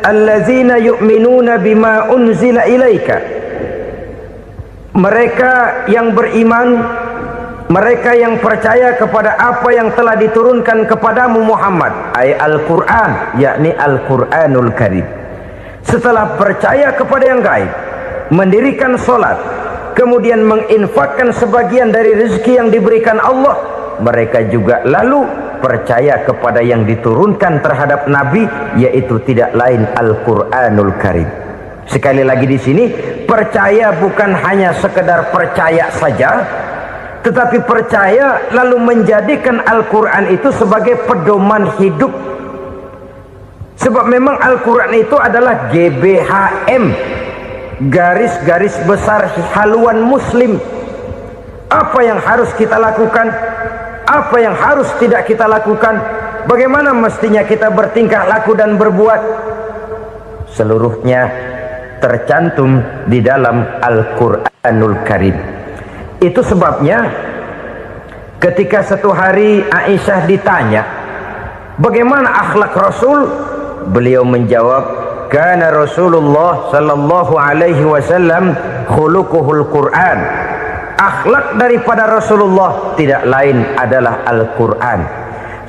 allazina yu'minuna bima unzila ilaika, mereka yang beriman, mereka yang percaya kepada apa yang telah diturunkan kepadamu Muhammad, ay Al-Quran, yakni Al-Quranul Karim. Setelah percaya kepada yang gaib, mendirikan solat, kemudian menginfakkan sebagian dari rezeki yang diberikan Allah, mereka juga lalu percaya kepada yang diturunkan terhadap Nabi, yaitu tidak lain Al-Quranul Karim. Sekali lagi di sini, percaya bukan hanya sekedar percaya saja, tetapi percaya lalu menjadikan Al-Quran itu sebagai pedoman hidup. Sebab memang Al-Quran itu adalah GBHM, garis-garis besar haluan muslim. Apa yang harus kita lakukan, apa yang harus tidak kita lakukan, bagaimana mestinya kita bertingkah laku dan berbuat, seluruhnya tercantum di dalam Al-Quranul Karim. Itu sebabnya ketika satu hari Aisyah ditanya bagaimana akhlak Rasul, beliau menjawab, kana Rasulullah sallallahu alaihi wasallam khuluquhul Quran. Akhlak daripada Rasulullah tidak lain adalah Al-Quran.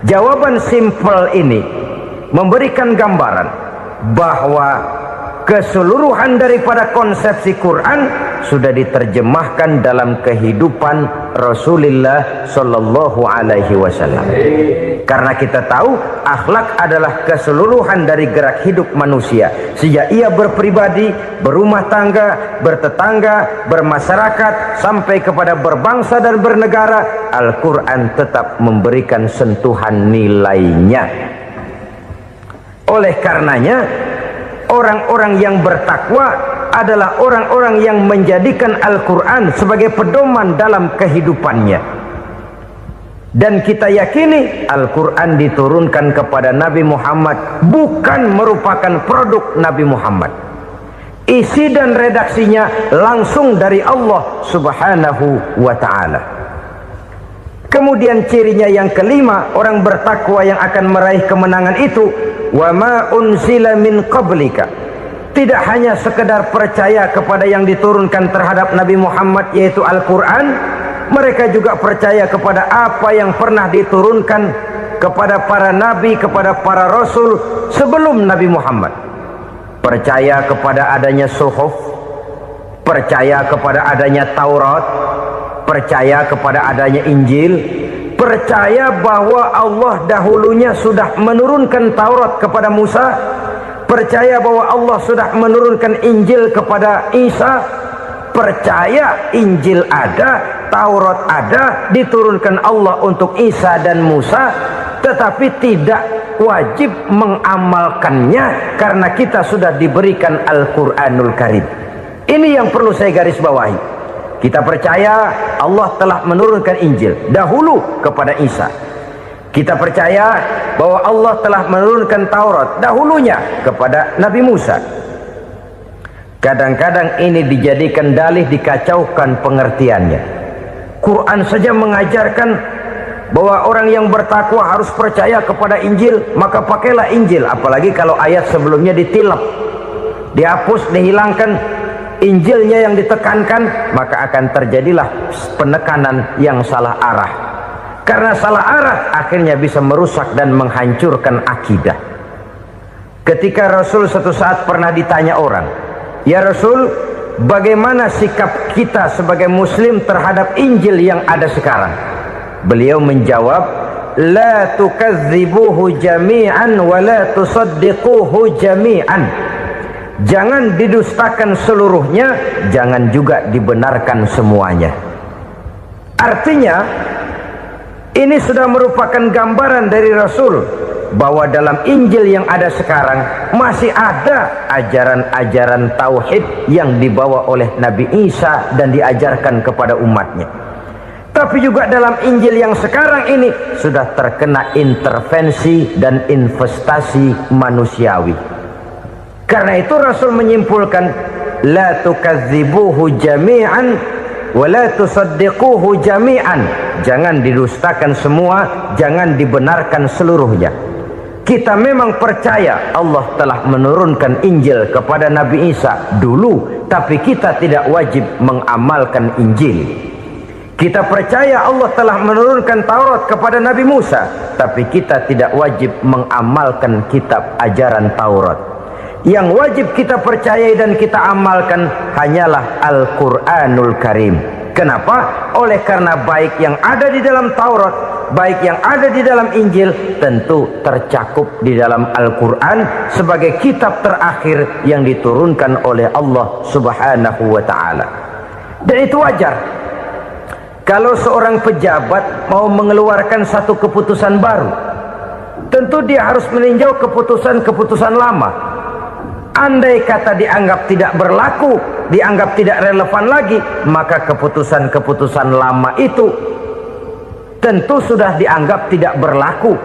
Jawaban simpel ini memberikan gambaran bahwa keseluruhan daripada konsepsi Quran sudah diterjemahkan dalam kehidupan Rasulullah sallallahu alaihi wasallam. Karena kita tahu akhlak adalah keseluruhan dari gerak hidup manusia, sejak ia berpribadi, berumah tangga, bertetangga, bermasyarakat, sampai kepada berbangsa dan bernegara. Al-Quran tetap memberikan sentuhan nilainya. Oleh karenanya, orang-orang yang bertakwa adalah orang-orang yang menjadikan Al-Quran sebagai pedoman dalam kehidupannya. Dan kita yakini Al-Quran diturunkan kepada Nabi Muhammad bukan merupakan produk Nabi Muhammad. Isi dan redaksinya langsung dari Allah subhanahu wa ta'ala. Kemudian cirinya yang kelima, orang bertakwa yang akan meraih kemenangan itu, wa ma unzila min qablika. Tidak hanya sekedar percaya kepada yang diturunkan terhadap Nabi Muhammad, yaitu Al-Quran, mereka juga percaya kepada apa yang pernah diturunkan kepada para nabi, kepada para rasul sebelum Nabi Muhammad. Percaya kepada adanya suhuf, percaya kepada adanya Taurat, percaya kepada adanya Injil, percaya bahwa Allah dahulunya sudah menurunkan Taurat kepada Musa, percaya bahwa Allah sudah menurunkan Injil kepada Isa, percaya Injil ada, Taurat ada, diturunkan Allah untuk Isa dan Musa, tetapi tidak wajib mengamalkannya karena kita sudah diberikan Al-Quranul Karim. Ini yang perlu saya garis bawahi. Kita percaya Allah telah menurunkan Injil dahulu kepada Isa. Kita percaya bahwa Allah telah menurunkan Taurat dahulunya kepada Nabi Musa. Kadang-kadang ini dijadikan dalih, dikacaukan pengertiannya. Quran saja mengajarkan bahwa orang yang bertakwa harus percaya kepada Injil, maka pakailah Injil. Apalagi kalau ayat sebelumnya ditilap, dihapus, dihilangkan, Injilnya yang ditekankan, maka akan terjadilah penekanan yang salah arah. Karena salah arah akhirnya bisa merusak dan menghancurkan akidah. Ketika Rasul suatu saat pernah ditanya orang, "Ya Rasul, bagaimana sikap kita sebagai muslim terhadap Injil yang ada sekarang?" Beliau menjawab, "La tukadzibuhu jami'an wa la tusaddiquhu jami'an." Jangan didustakan seluruhnya, jangan juga dibenarkan semuanya. Artinya, ini sudah merupakan gambaran dari Rasul bahwa dalam Injil yang ada sekarang masih ada ajaran-ajaran tauhid yang dibawa oleh Nabi Isa dan diajarkan kepada umatnya. Tapi juga dalam Injil yang sekarang ini sudah terkena intervensi dan investasi manusiawi. Karena itu Rasul menyimpulkan, la tukadzibuhu jami'an wa la tusaddiquhu jami'an. Jangan didustakan semua, jangan dibenarkan seluruhnya. Kita memang percaya Allah telah menurunkan Injil kepada Nabi Isa dulu, tapi kita tidak wajib mengamalkan Injil. Kita percaya Allah telah menurunkan Taurat kepada Nabi Musa, tapi kita tidak wajib mengamalkan kitab ajaran Taurat. Yang wajib kita percayai dan kita amalkan hanyalah Al-Quranul Karim. Kenapa? Oleh karena baik yang ada di dalam Taurat, baik yang ada di dalam Injil, tentu tercakup di dalam Al-Quran sebagai kitab terakhir yang diturunkan oleh Allah Subhanahu wa Ta'ala. Dan itu wajar. Kalau seorang pejabat mau mengeluarkan satu keputusan baru, tentu dia harus meninjau keputusan-keputusan lama. Andai kata dianggap tidak berlaku, dianggap tidak relevan lagi, maka keputusan-keputusan lama itu tentu sudah dianggap tidak berlaku.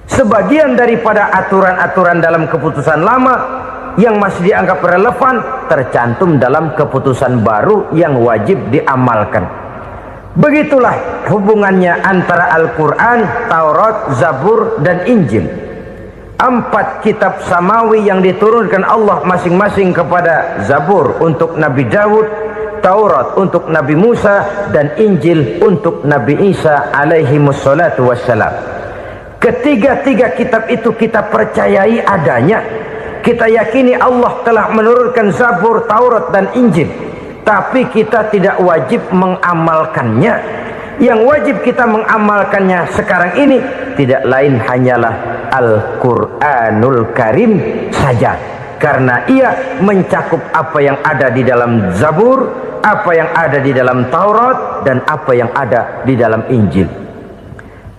Sebagian daripada aturan-aturan dalam keputusan lama yang masih dianggap relevan tercantum dalam keputusan baru yang wajib diamalkan. Begitulah hubungannya antara Al-Quran, Taurat, Zabur, dan Injil. 4 kitab samawi yang diturunkan Allah masing-masing kepada Zabur untuk Nabi Daud, Taurat untuk Nabi Musa, dan Injil untuk Nabi Isa alaihi wassalatu wassalam. Ketiga-tiga kitab itu kita percayai adanya. Kita yakini Allah telah menurunkan Zabur, Taurat, dan Injil, tapi kita tidak wajib mengamalkannya. Yang wajib kita mengamalkannya sekarang ini tidak lain hanyalah Al-Quranul Karim saja, karena ia mencakup apa yang ada di dalam Zabur, apa yang ada di dalam Taurat, dan apa yang ada di dalam Injil.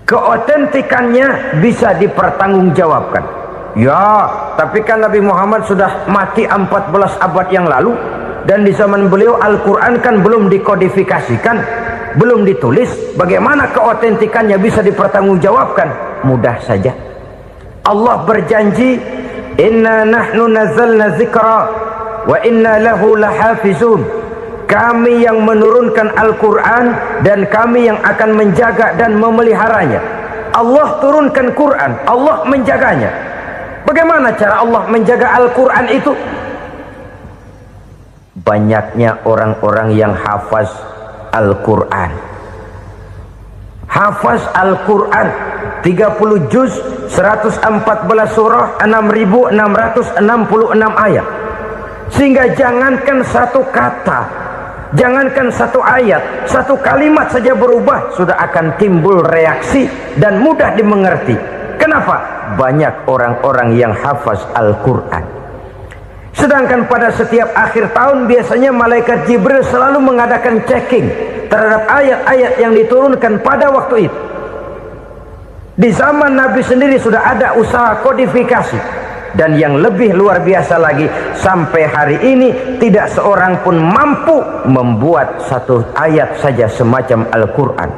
Keotentikannya bisa dipertanggungjawabkan. Ya, tapi kan Nabi Muhammad sudah mati 14 abad yang lalu, dan di zaman beliau Al-Quran kan belum dikodifikasikan, belum ditulis. Bagaimana keotentikannya bisa dipertanggungjawabkan? Mudah saja. Allah berjanji, inna nahnu nazzalna zikra wa inna lahu lahafizun. Kami yang menurunkan Al-Quran dan kami yang akan menjaga dan memeliharanya. Allah turunkan Quran, Allah menjaganya. Bagaimana cara Allah menjaga Al-Quran itu? Banyaknya orang-orang yang hafaz Al-Quran. Hafaz Al-Quran 30 juz, 114 surah, 6.666 ayat. Sehingga jangankan satu kata, jangankan satu ayat, satu kalimat saja berubah sudah akan timbul reaksi dan mudah dimengerti. Kenapa? Banyak orang-orang yang hafaz Al-Quran. Sedangkan pada setiap akhir tahun biasanya malaikat Jibril selalu mengadakan checking terhadap ayat-ayat yang diturunkan pada waktu itu. Di zaman Nabi sendiri sudah ada usaha kodifikasi. Dan yang lebih luar biasa lagi, sampai hari ini tidak seorang pun mampu membuat satu ayat saja semacam Al-Quran.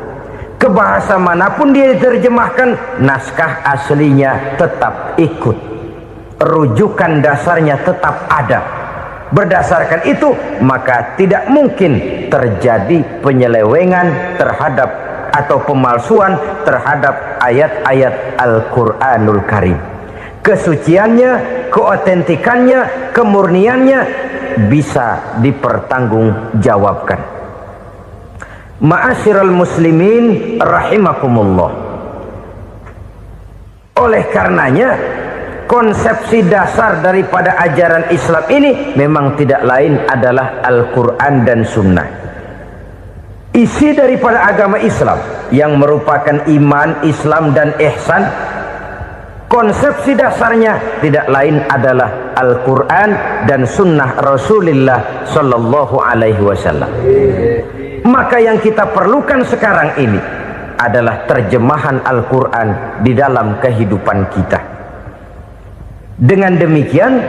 Ke bahasa manapun dia diterjemahkan, naskah aslinya tetap ikut, rujukan dasarnya tetap ada. Berdasarkan itu, maka tidak mungkin terjadi penyelewengan terhadap atau pemalsuan terhadap ayat-ayat Al-Quranul Karim. Kesuciannya, keotentikannya, kemurniannya bisa dipertanggungjawabkan. Ma'asyiral muslimin rahimakumullah. Oleh karenanya, konsepsi dasar daripada ajaran Islam ini memang tidak lain adalah Al-Quran dan Sunnah. Isi daripada agama Islam yang merupakan iman, Islam dan ihsan, konsepsi dasarnya tidak lain adalah Al-Quran dan Sunnah Rasulullah Sallallahu Alaihi Wasallam. Maka yang kita perlukan sekarang ini adalah terjemahan Al-Quran di dalam kehidupan kita. Dengan demikian,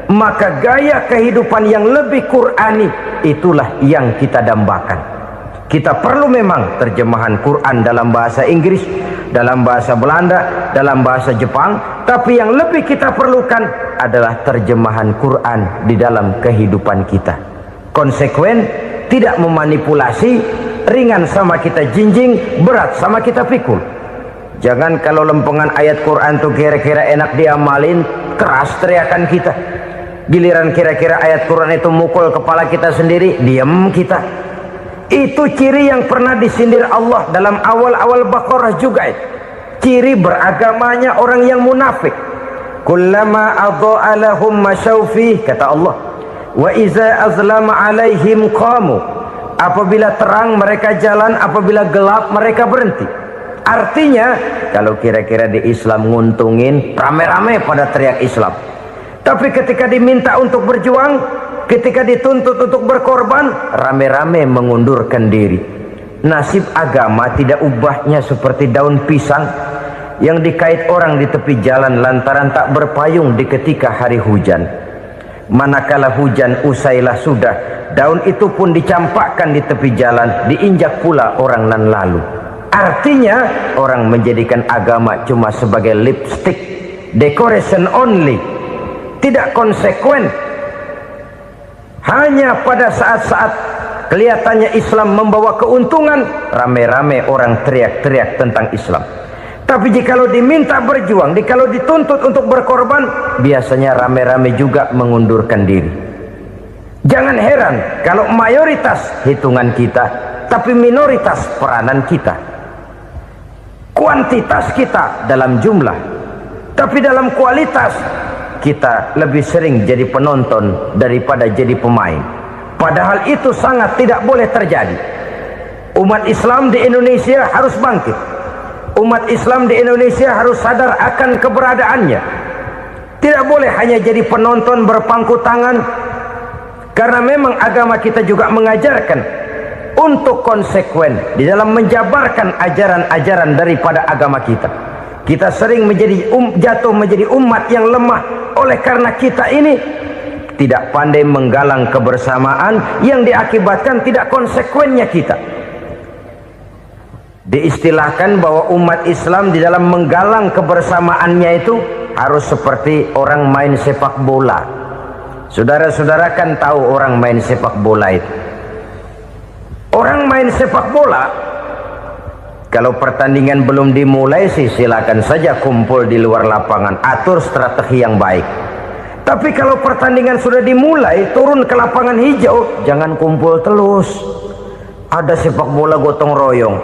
maka gaya kehidupan yang lebih Qurani itulah yang kita dambakan. Kita perlu memang terjemahan Quran dalam bahasa Inggris, dalam bahasa Belanda, dalam bahasa Jepang, tapi yang lebih kita perlukan adalah terjemahan Quran di dalam kehidupan kita. Konsekuen, tidak memanipulasi, ringan sama kita jinjing, berat sama kita pikul. Jangan kalau lempengan ayat Quran tuh kira-kira enak diamalin, keras teriakan kita. Giliran kira-kira ayat Quran itu mukul kepala kita sendiri, diam kita. Itu ciri yang pernah disindir Allah dalam awal-awal Baqarah juga. Ciri beragamanya orang yang munafik. Kullama adha'a lahum masyawfih, kata Allah. Wa iza azlama alaihim qamu. Apabila terang mereka jalan, apabila gelap mereka berhenti. Artinya, kalau kira-kira di Islam nguntungin, rame-rame pada teriak Islam. Tapi ketika diminta untuk berjuang, ketika dituntut untuk berkorban, rame-rame mengundurkan diri. Nasib agama tidak ubahnya seperti daun pisang yang dikait orang di tepi jalan lantaran tak berpayung di ketika hari hujan. Manakala hujan usailah sudah, daun itu pun dicampakkan di tepi jalan, diinjak pula orang nan lalu. Artinya, orang menjadikan agama cuma sebagai lipstick, decoration only, tidak konsekuen. Hanya pada saat-saat kelihatannya Islam membawa keuntungan, rame-rame orang teriak-teriak tentang Islam. Tapi jikalau diminta berjuang, jikalau dituntut untuk berkorban, biasanya rame-rame juga mengundurkan diri. Jangan heran kalau mayoritas hitungan kita, tapi minoritas peranan kita. Kuantitas kita dalam jumlah, tapi dalam kualitas kita lebih sering jadi penonton daripada jadi pemain. Padahal itu sangat tidak boleh terjadi. Umat Islam di Indonesia harus bangkit. Umat Islam di Indonesia harus sadar akan keberadaannya. Tidak boleh hanya jadi penonton berpangku tangan, karena memang agama kita juga mengajarkan untuk konsekuen di dalam menjabarkan ajaran-ajaran daripada agama kita. Kita sering menjadi jatuh menjadi umat yang lemah oleh karena kita ini tidak pandai menggalang kebersamaan yang diakibatkan tidak konsekuennya kita. Diistilahkan bahwa umat Islam di dalam menggalang kebersamaannya itu harus seperti orang main sepak bola. Saudara-saudara kan tahu orang main sepak bola itu. Orang main sepak bola, kalau pertandingan belum dimulai sih silakan saja kumpul di luar lapangan, atur strategi yang baik. Tapi kalau pertandingan sudah dimulai, turun ke lapangan hijau, jangan kumpul terus. Ada sepak bola gotong royong,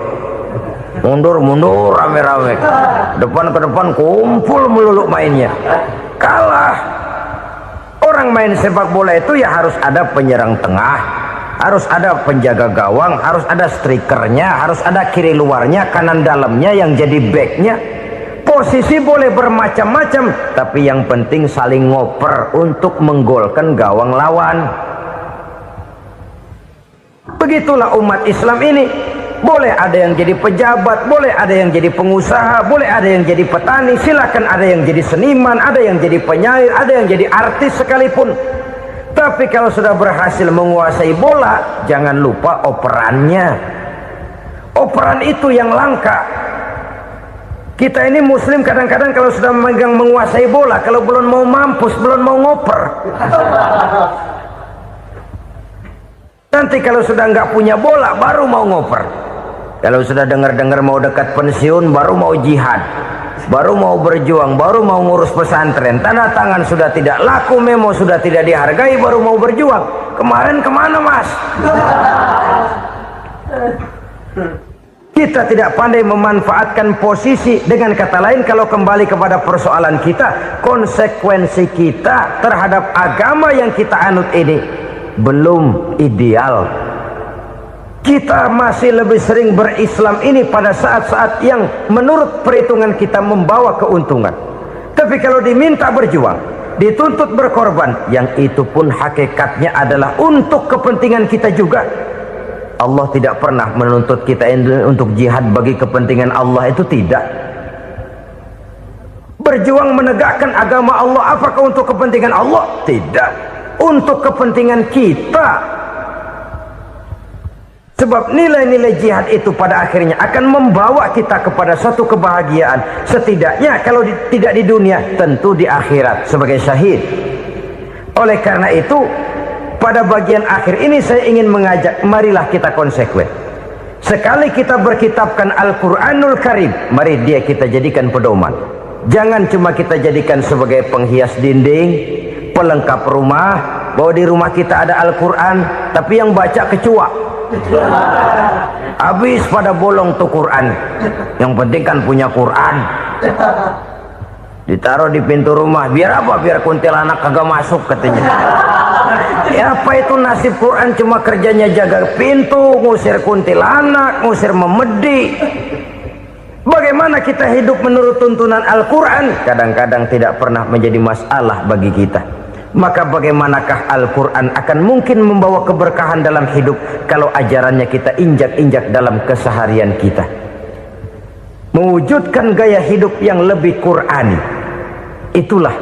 mundur-mundur rame-rame, depan ke depan kumpul melulu mainnya. Kalah. Orang main sepak bola itu ya harus ada penyerang tengah, harus ada penjaga gawang, harus ada strikernya, harus ada kiri luarnya, kanan dalamnya yang jadi backnya. Posisi boleh bermacam-macam, tapi yang penting saling ngoper untuk menggolkan gawang lawan. Begitulah umat Islam ini. boleh ada yang jadi pejabat, boleh ada yang jadi pengusaha, boleh ada yang jadi petani, silakan ada yang jadi seniman, ada yang jadi penyair, ada yang jadi artis sekalipun. Tapi kalau sudah berhasil menguasai bola, jangan lupa operannya. Operan itu yang langka. Kita ini muslim kadang-kadang kalau sudah memegang menguasai bola, kalau belum mau mampus, belum mau ngoper. Nanti kalau sudah nggak punya bola, baru mau ngoper. Kalau sudah dengar-dengar mau dekat pensiun, baru mau jihad, baru mau berjuang, baru mau ngurus pesantren. Tanda tangan sudah tidak laku, memo sudah tidak dihargai, baru mau berjuang. Kemarin kemana, Mas? Kita tidak pandai memanfaatkan posisi. Dengan kata lain, kalau kembali kepada persoalan kita, konsekuensi kita terhadap agama yang kita anut ini belum ideal. Kita masih lebih sering berislam ini pada saat-saat yang menurut perhitungan kita membawa keuntungan. Tapi kalau diminta berjuang, dituntut berkorban, yang itu pun hakikatnya adalah untuk kepentingan kita juga. Allah tidak pernah menuntut kita untuk jihad bagi kepentingan Allah, itu tidak. Berjuang menegakkan agama Allah, apakah untuk kepentingan Allah? Tidak. Untuk kepentingan kita. Sebab nilai-nilai jihad itu pada akhirnya akan membawa kita kepada suatu kebahagiaan. Setidaknya kalau tidak di dunia, tentu di akhirat sebagai syahid. Oleh karena itu, pada bagian akhir ini saya ingin mengajak, marilah kita konsekuen. Sekali kita berkitabkan Al-Quranul Karim, mari dia kita jadikan pedoman. Jangan cuma kita jadikan sebagai penghias dinding, pelengkap rumah, bahwa di rumah kita ada Al-Quran, tapi yang baca kecoa. Habis pada bolong tuh Quran. Yang penting kan punya Quran. Ditaruh di pintu rumah, biar apa? Biar kuntilanak kagak masuk katanya. Ya apa itu nasib Quran, cuma kerjanya jaga pintu, ngusir kuntilanak, ngusir memedi. Bagaimana kita hidup menurut tuntunan Al-Quran? Kadang-kadang tidak pernah menjadi masalah bagi kita. Maka bagaimanakah Al-Quran akan mungkin membawa keberkahan dalam hidup kalau ajarannya kita injak-injak dalam keseharian kita? Mewujudkan gaya hidup yang lebih Qurani, itulah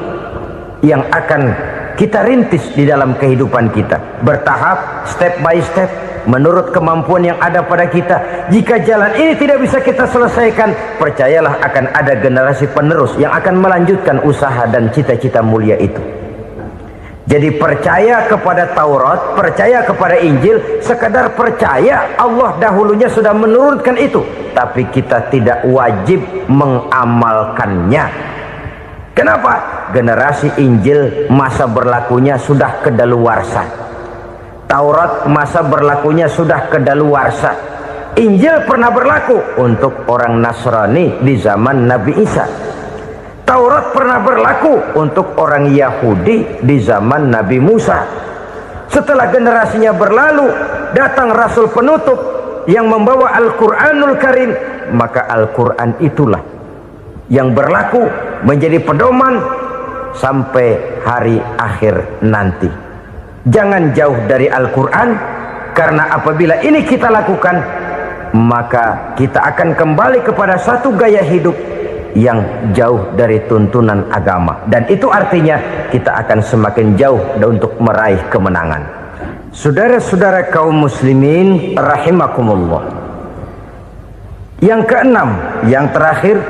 yang akan kita rintis di dalam kehidupan kita, bertahap, step by step, menurut kemampuan yang ada pada kita. Jika jalan ini tidak bisa kita selesaikan, percayalah akan ada generasi penerus yang akan melanjutkan usaha dan cita-cita mulia itu. Jadi percaya kepada Taurat, percaya kepada Injil, sekadar percaya Allah dahulunya sudah menurunkan itu, tapi kita tidak wajib mengamalkannya. Kenapa? Generasi Injil masa berlakunya sudah kedaluwarsa. Taurat masa berlakunya sudah kedaluwarsa. Injil pernah berlaku untuk orang Nasrani di zaman Nabi Isa. Taurat pernah berlaku untuk orang Yahudi di zaman Nabi Musa. Setelah generasinya berlalu, datang Rasul penutup yang membawa Al-Quranul Karim, maka Al-Quran itulah yang berlaku menjadi pedoman sampai hari akhir nanti. Jangan jauh dari Al-Quran, karena apabila ini kita lakukan, maka kita akan kembali kepada satu gaya hidup yang jauh dari tuntunan agama, dan itu artinya kita akan semakin jauh untuk meraih kemenangan. Saudara-saudara kaum muslimin rahimakumullah, yang keenam, yang terakhir,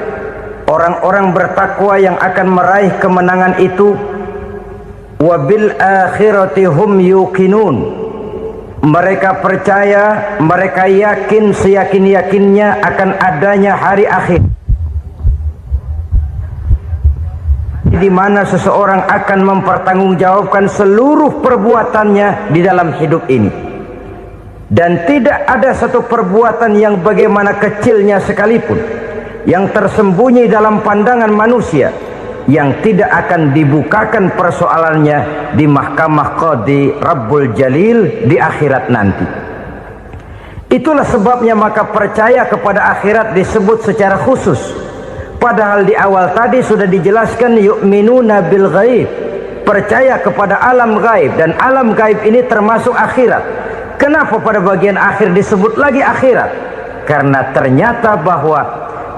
orang-orang bertakwa yang akan meraih kemenangan itu wabil akhirati hum yuqinun. Mereka percaya, mereka yakin seyakin-yakinnya akan adanya hari akhir, di mana seseorang akan mempertanggungjawabkan seluruh perbuatannya di dalam hidup ini, dan tidak ada satu perbuatan yang bagaimana kecilnya sekalipun yang tersembunyi dalam pandangan manusia yang tidak akan dibukakan persoalannya di mahkamah Qadi Rabbul Jalil di akhirat nanti. Itulah sebabnya maka percaya kepada akhirat disebut secara khusus. Padahal di awal tadi sudah dijelaskan yu'minuna bil ghaib, percaya kepada alam gaib, dan alam gaib ini termasuk akhirat. Kenapa pada bagian akhir disebut lagi akhirat? karena ternyata bahwa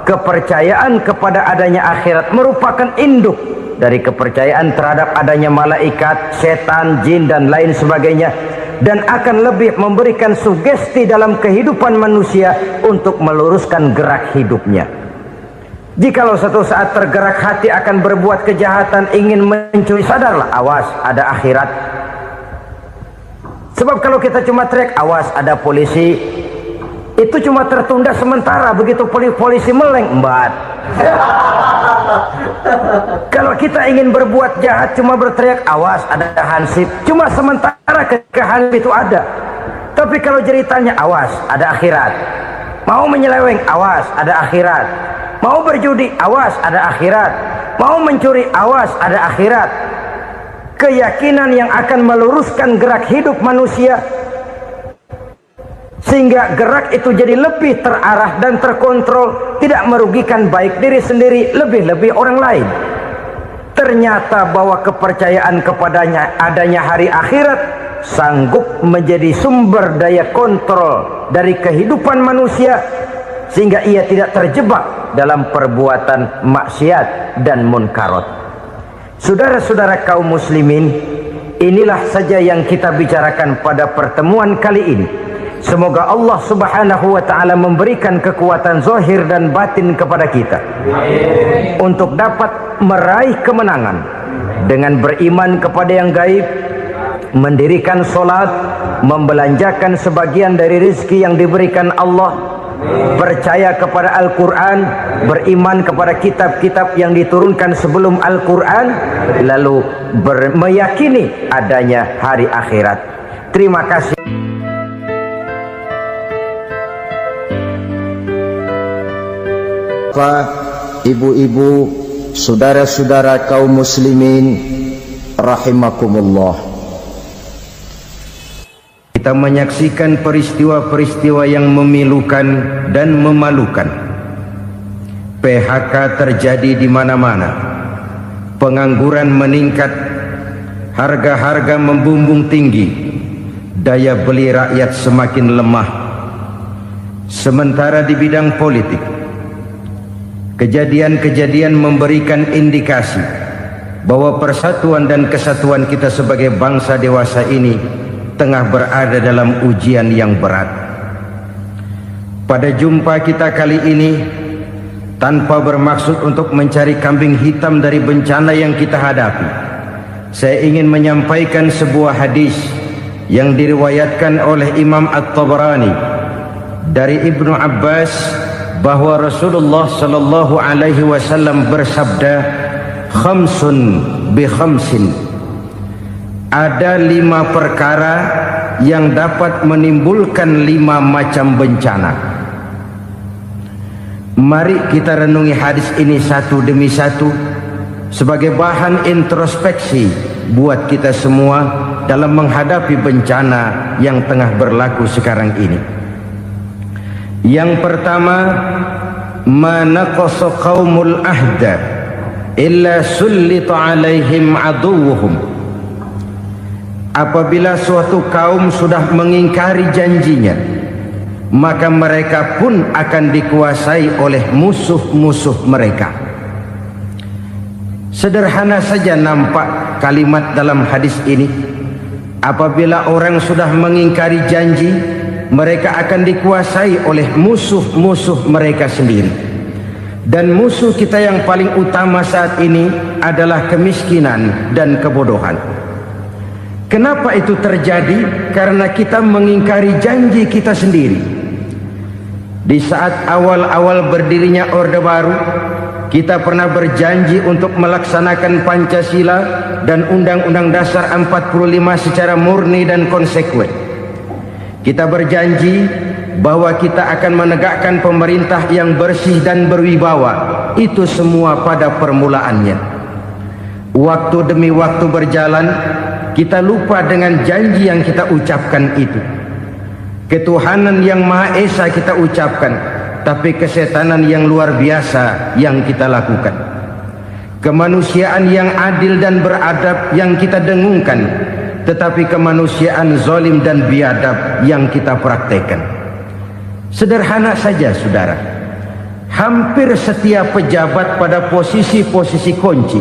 kepercayaan kepada adanya akhirat merupakan induk dari kepercayaan terhadap adanya malaikat, setan, jin dan lain sebagainya, dan akan lebih memberikan sugesti dalam kehidupan manusia untuk meluruskan gerak hidupnya. Jikalau satu saat tergerak hati akan berbuat kejahatan, ingin mencuri, sadarlah, awas ada akhirat. Sebab kalau kita cuma teriak awas ada polisi, itu cuma tertunda sementara, begitu polisi meleng embat. Kalau kita ingin berbuat jahat cuma berteriak awas ada hansip, cuma sementara ketika hansip itu ada. Tapi kalau ceritanya awas ada akhirat, mau menyeleweng awas ada akhirat, mau berjudi awas ada akhirat, mau mencuri awas ada akhirat. Keyakinan yang akan meluruskan gerak hidup manusia sehingga gerak itu jadi lebih terarah dan terkontrol, tidak merugikan baik diri sendiri, lebih-lebih orang lain. Ternyata bahwa kepercayaan kepadanya adanya hari akhirat sanggup menjadi sumber daya kontrol dari kehidupan manusia, sehingga ia tidak terjebak dalam perbuatan maksiat dan munkarat. Saudara-saudara kaum muslimin, inilah saja yang kita bicarakan pada pertemuan kali ini. Semoga Allah subhanahu wa ta'ala memberikan kekuatan zahir dan batin kepada kita untuk dapat meraih kemenangan dengan beriman kepada yang gaib, mendirikan solat, membelanjakan sebagian dari rezeki yang diberikan Allah, percaya kepada Al-Quran, beriman kepada kitab-kitab yang diturunkan sebelum Al-Quran, lalu meyakini adanya hari akhirat. Terima kasih. Ibu-ibu, saudara-saudara kaum muslimin rahimakumullah, kita menyaksikan peristiwa-peristiwa yang memilukan dan memalukan. PHK terjadi di mana-mana, pengangguran meningkat, harga-harga membumbung tinggi, daya beli rakyat semakin lemah. Sementara di bidang politik, kejadian-kejadian memberikan indikasi bahwa persatuan dan kesatuan kita sebagai bangsa dewasa ini tengah berada dalam ujian yang berat. Pada jumpa kita kali ini, tanpa bermaksud untuk mencari kambing hitam dari bencana yang kita hadapi, saya ingin menyampaikan sebuah hadis yang diriwayatkan oleh Imam At-Tabarani dari Ibnu Abbas, bahwa Rasulullah sallallahu alaihi wasallam bersabda, khamsun bi khamsin, ada 5 perkara yang dapat menimbulkan 5 macam bencana. Mari kita renungi hadis ini satu demi satu sebagai bahan introspeksi buat kita semua dalam menghadapi bencana yang tengah berlaku sekarang ini. Yang pertama, manaqasa qaumul ahda illa sullita alaihim aduwwuhum. Apabila suatu kaum sudah mengingkari janjinya, maka mereka pun akan dikuasai oleh musuh-musuh mereka. Sederhana saja nampak kalimat dalam hadis ini. Apabila orang sudah mengingkari janji, mereka akan dikuasai oleh musuh-musuh mereka sendiri. Dan musuh kita yang paling utama saat ini adalah kemiskinan dan kebodohan. Kenapa itu terjadi? Karena kita mengingkari janji kita sendiri. Di saat awal-awal berdirinya Orde Baru, kita pernah berjanji untuk melaksanakan Pancasila dan Undang-Undang Dasar 45 secara murni dan konsekuen. Kita berjanji bahwa kita akan menegakkan pemerintah yang bersih dan berwibawa. Itu semua pada permulaannya. Waktu demi waktu berjalan, kita lupa dengan janji yang kita ucapkan itu. Ketuhanan yang Maha Esa kita ucapkan, tapi kesetanan yang luar biasa yang kita lakukan. Kemanusiaan yang adil dan beradab yang kita dengungkan, tetapi kemanusiaan zalim dan biadab yang kita praktekkan. Sederhana saja saudara, hampir setiap pejabat pada posisi-posisi kunci,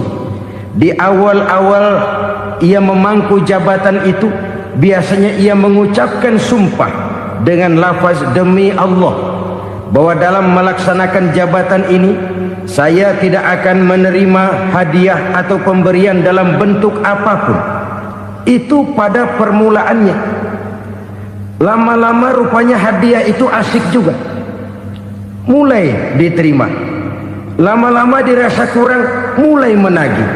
di awal-awal ia memangku jabatan itu, biasanya ia mengucapkan sumpah dengan lafaz demi Allah, bahwa dalam melaksanakan jabatan ini saya tidak akan menerima hadiah atau pemberian dalam bentuk apapun. Itu pada permulaannya. Lama-lama rupanya hadiah itu asik juga, mulai diterima. Lama-lama dirasa kurang, mulai menagih.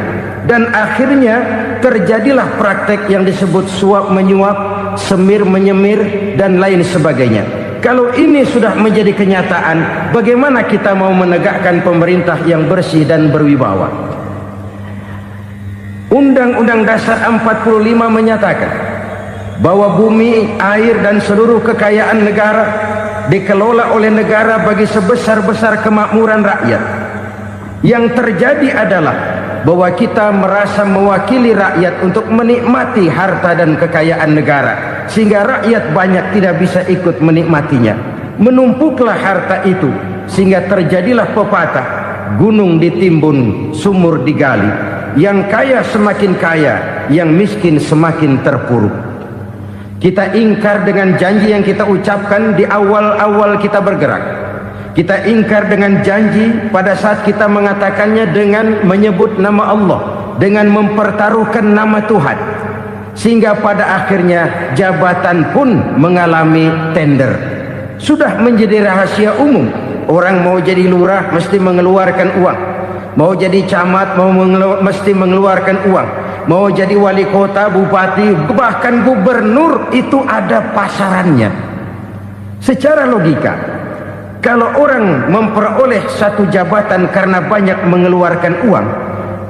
Dan akhirnya terjadilah praktek yang disebut suap menyuap, semir menyemir, dan lain sebagainya. Kalau ini sudah menjadi kenyataan, bagaimana kita mau menegakkan pemerintah yang bersih dan berwibawa? Undang-Undang Dasar 45 menyatakan bahwa bumi, air, dan seluruh kekayaan negara dikelola oleh negara bagi sebesar-besar kemakmuran rakyat. Yang terjadi adalah bahwa kita merasa mewakili rakyat untuk menikmati harta dan kekayaan negara, sehingga rakyat banyak tidak bisa ikut menikmatinya. Menumpuklah harta itu sehingga terjadilah pepatah, gunung ditimbun, sumur digali. Yang kaya semakin kaya, yang miskin semakin terpuruk. Kita ingkar dengan janji yang kita ucapkan di awal-awal kita bergerak. Kita ingkar dengan janji pada saat kita mengatakannya dengan menyebut nama Allah, dengan mempertaruhkan nama Tuhan. Sehingga pada akhirnya jabatan pun mengalami tender. Sudah menjadi rahasia umum. Orang mau jadi lurah mesti mengeluarkan uang. Mau jadi camat mesti mengeluarkan uang. Mau jadi wali kota, bupati, bahkan gubernur, itu ada pasarannya. Secara logika, kalau orang memperoleh satu jabatan karena banyak mengeluarkan uang,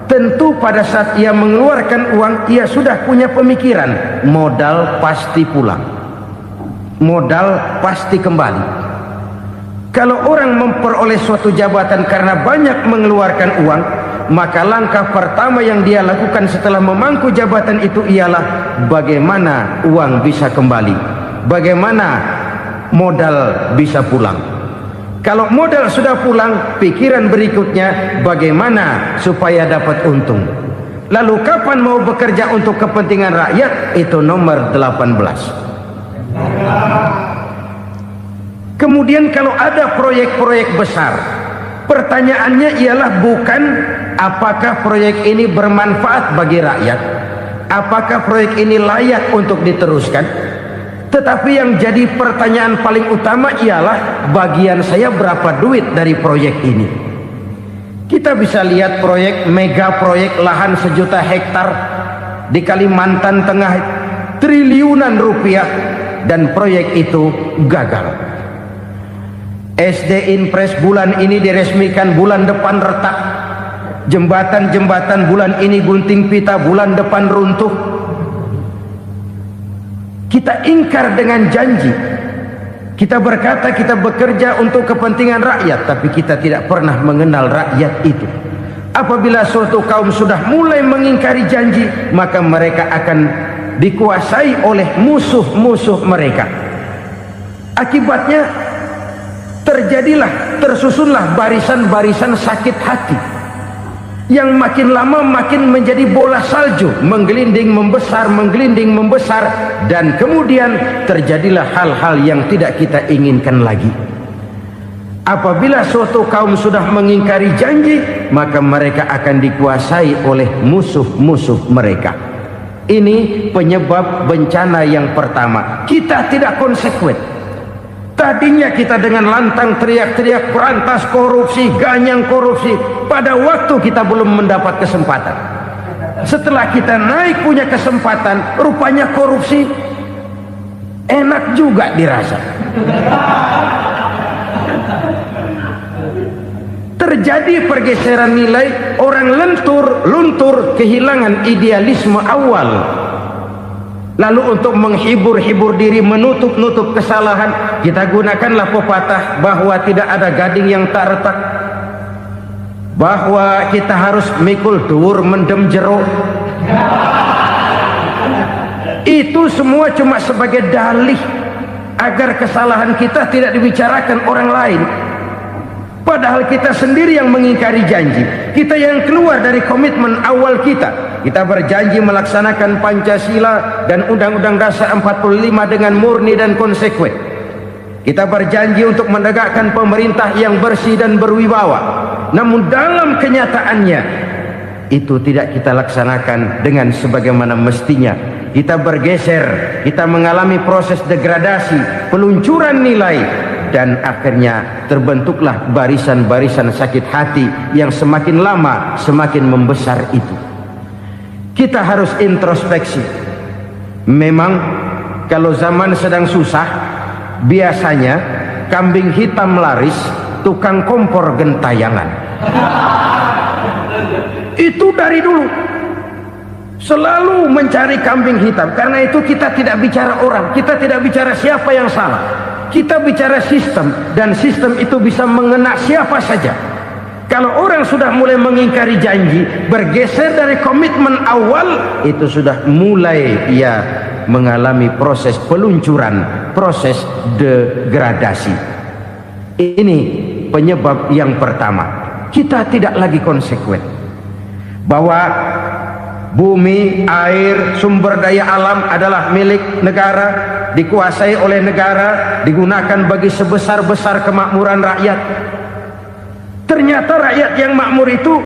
tentu pada saat ia mengeluarkan uang, ia sudah punya pemikiran, modal pasti pulang, modal pasti kembali. Kalau orang memperoleh suatu jabatan karena banyak mengeluarkan uang, maka langkah pertama yang dia lakukan setelah memangku jabatan itu ialah bagaimana uang bisa kembali, bagaimana modal bisa pulang. Kalau modal sudah pulang, pikiran berikutnya bagaimana supaya dapat untung. Lalu kapan mau bekerja untuk kepentingan rakyat? Itu nomor 18. Kemudian kalau ada proyek-proyek besar, pertanyaannya ialah bukan apakah proyek ini bermanfaat bagi rakyat, apakah proyek ini layak untuk diteruskan, tetapi yang jadi pertanyaan paling utama ialah bagian saya berapa duit dari proyek ini. Kita bisa lihat proyek, mega proyek lahan 1 juta hektar di Kalimantan Tengah, triliunan rupiah, dan proyek itu gagal. SD Impres bulan ini diresmikan, bulan depan retak. Jembatan-jembatan bulan ini gunting pita, bulan depan runtuh. Kita ingkar dengan janji. Kita berkata kita bekerja untuk kepentingan rakyat, tapi kita tidak pernah mengenal rakyat itu. Apabila suatu kaum sudah mulai mengingkari janji, maka mereka akan dikuasai oleh musuh-musuh mereka. Akibatnya tersusunlah barisan-barisan sakit hati yang makin lama makin menjadi bola salju, menggelinding membesar, dan kemudian terjadilah hal-hal yang tidak kita inginkan lagi. Apabila suatu kaum sudah mengingkari janji, maka mereka akan dikuasai oleh musuh-musuh mereka. Ini penyebab bencana yang pertama. Kita tidak konsekuen. Tadinya kita dengan lantang teriak-teriak berantas korupsi, ganyang korupsi. Pada waktu kita belum mendapat kesempatan. Setelah kita naik punya kesempatan, rupanya korupsi enak juga dirasa. Terjadi pergeseran nilai, orang luntur, kehilangan idealisme awal. Lalu untuk menghibur diri, menutup kesalahan, kita gunakanlah pepatah bahwa tidak ada gading yang tak retak, bahwa kita harus mikul dhuwur mendem jero. Itu semua cuma sebagai dalih agar kesalahan kita tidak dibicarakan orang lain. Padahal kita sendiri yang mengingkari janji. Kita yang keluar dari komitmen awal kita. Kita berjanji melaksanakan Pancasila dan Undang-Undang Dasar 45 dengan murni dan konsekuen. Kita berjanji untuk menegakkan pemerintah yang bersih dan berwibawa. Namun dalam kenyataannya itu tidak kita laksanakan dengan sebagaimana mestinya. Kita bergeser, kita mengalami proses degradasi, peluncuran nilai, dan akhirnya terbentuklah barisan-barisan sakit hati yang semakin lama semakin membesar itu. Kita harus introspeksi. Memang kalau zaman sedang susah, biasanya kambing hitam laris, tukang kompor gentayangan. Itu dari dulu selalu mencari kambing hitam. Karena itu kita tidak bicara orang, kita tidak bicara siapa yang salah, kita bicara sistem, dan sistem itu bisa mengena siapa saja. Kalau orang sudah mulai mengingkari janji, bergeser dari komitmen awal, itu sudah mulai ia mengalami proses peluncuran, proses degradasi. Ini penyebab yang pertama. Kita tidak lagi konsekuen bahwa bumi, air, sumber daya alam adalah milik negara, dikuasai oleh negara, digunakan bagi sebesar-besar kemakmuran rakyat. Ternyata rakyat yang makmur itu